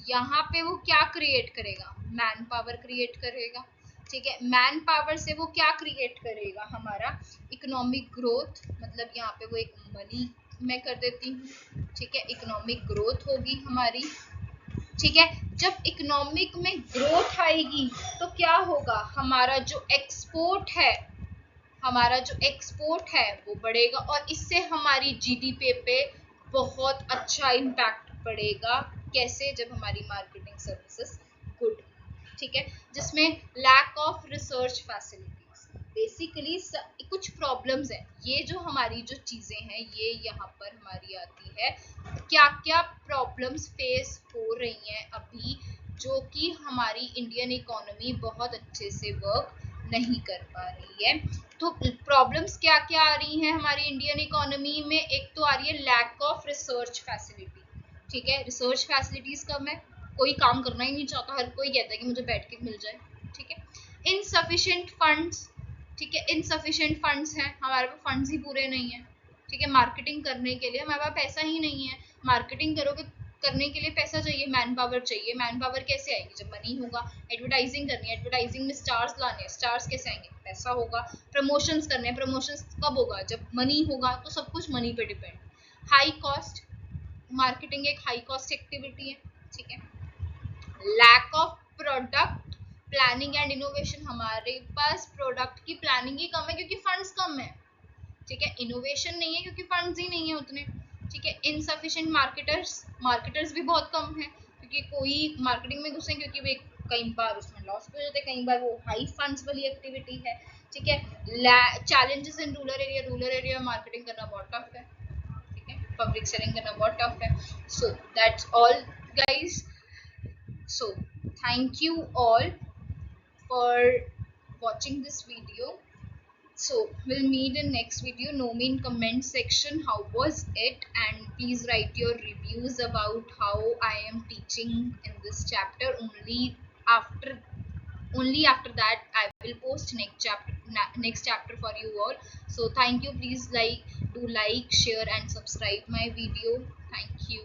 यहाँ पे वो क्या क्रिएट करेगा, मैन पावर क्रिएट करेगा। ठीक है, मैन पावर से वो क्या क्रिएट करेगा, हमारा इकोनॉमिक ग्रोथ, मतलब यहाँ पे वो एक मनी मैं कर देती हूँ। ठीक है, इकोनॉमिक ग्रोथ होगी हमारी। ठीक है, जब इकोनॉमिक में ग्रोथ आएगी तो क्या होगा, हमारा जो एक्सपोर्ट है, हमारा जो एक्सपोर्ट है वो बढ़ेगा और इससे हमारी जीडीपी पे बहुत अच्छा इम्पैक्ट पड़ेगा। कैसे, जब हमारी मार्केटिंग सर्विसेज गुड, ठीक है, जिसमें lack of research facilities, basically कुछ प्रॉब्लम्स है, ये जो हमारी जो चीजें हैं ये यहाँ पर हमारी आती है, क्या क्या प्रॉब्लम्स फेस हो रही हैं अभी, जो कि हमारी इंडियन इकोनॉमी बहुत अच्छे से वर्क नहीं कर पा रही है। तो प्रॉब्लम्स क्या क्या आ रही हैं हमारी इंडियन इकोनॉमी में, एक तो आ रही है लैक ऑफ रिसर्च फैसिलिटी। ठीक है, रिसर्च फैसिलिटीज कम है, कोई काम करना ही नहीं चाहता, हर कोई कहता है कि मुझे बैठ के मिल जाए। ठीक है, इनसफिशिएंट फंड्स। ठीक है, इनसफिशिएंट फंड्स हैं, हमारे पास फंड्स ही पूरे नहीं है। ठीक है, मार्केटिंग करने के लिए हमारे पास पैसा ही नहीं है, मार्केटिंग करोगे करने के लिए पैसा चाहिए, मैन पावर चाहिए, मैन पावर कैसे आएगी, जब मनी होगा। एडवर्टाइजिंग करनी है, एडवर्टाइजिंग में स्टार्स लाने हैं, स्टार्स कैसे आएंगे, पैसा होगा। प्रमोशंस करने हैं, प्रमोशंस कब होगा, जब मनी होगा, तो सब कुछ मनी पे डिपेंड। हाई कॉस्ट, मार्केटिंग एक हाई कॉस्ट एक्टिविटी है। ठीक है, lack of product planning and innovation, हमारे पास प्रोडक्ट की प्लानिंग ही कम है क्योंकि फंड्स कम है। ठीक है, इनोवेशन नहीं है क्योंकि फंड्स ही नहीं है उतने। ठीक है, इनसफिशिएंट मार्केटर्स, मार्केटर्स भी बहुत कम है क्योंकि कोई मार्केटिंग में घुसे, क्योंकि वे कई बार उसमें लॉस भी हो जाते हैं, कई बार वो हाई फंड्स वाली एक्टिविटी है। ठीक है, challenges in rural area marketing करना बहुत टफ है। ठीक है, पब्लिक सेलिंग करना बहुत टफ है। So that's all guys, so thank you all for watching this video. So we'll meet in next video. Know me in comment section how was it, and please write your reviews about how I am teaching in this chapter. Only after that I will post next chapter for you all. So thank you, please do like, share and subscribe my video. Thank you.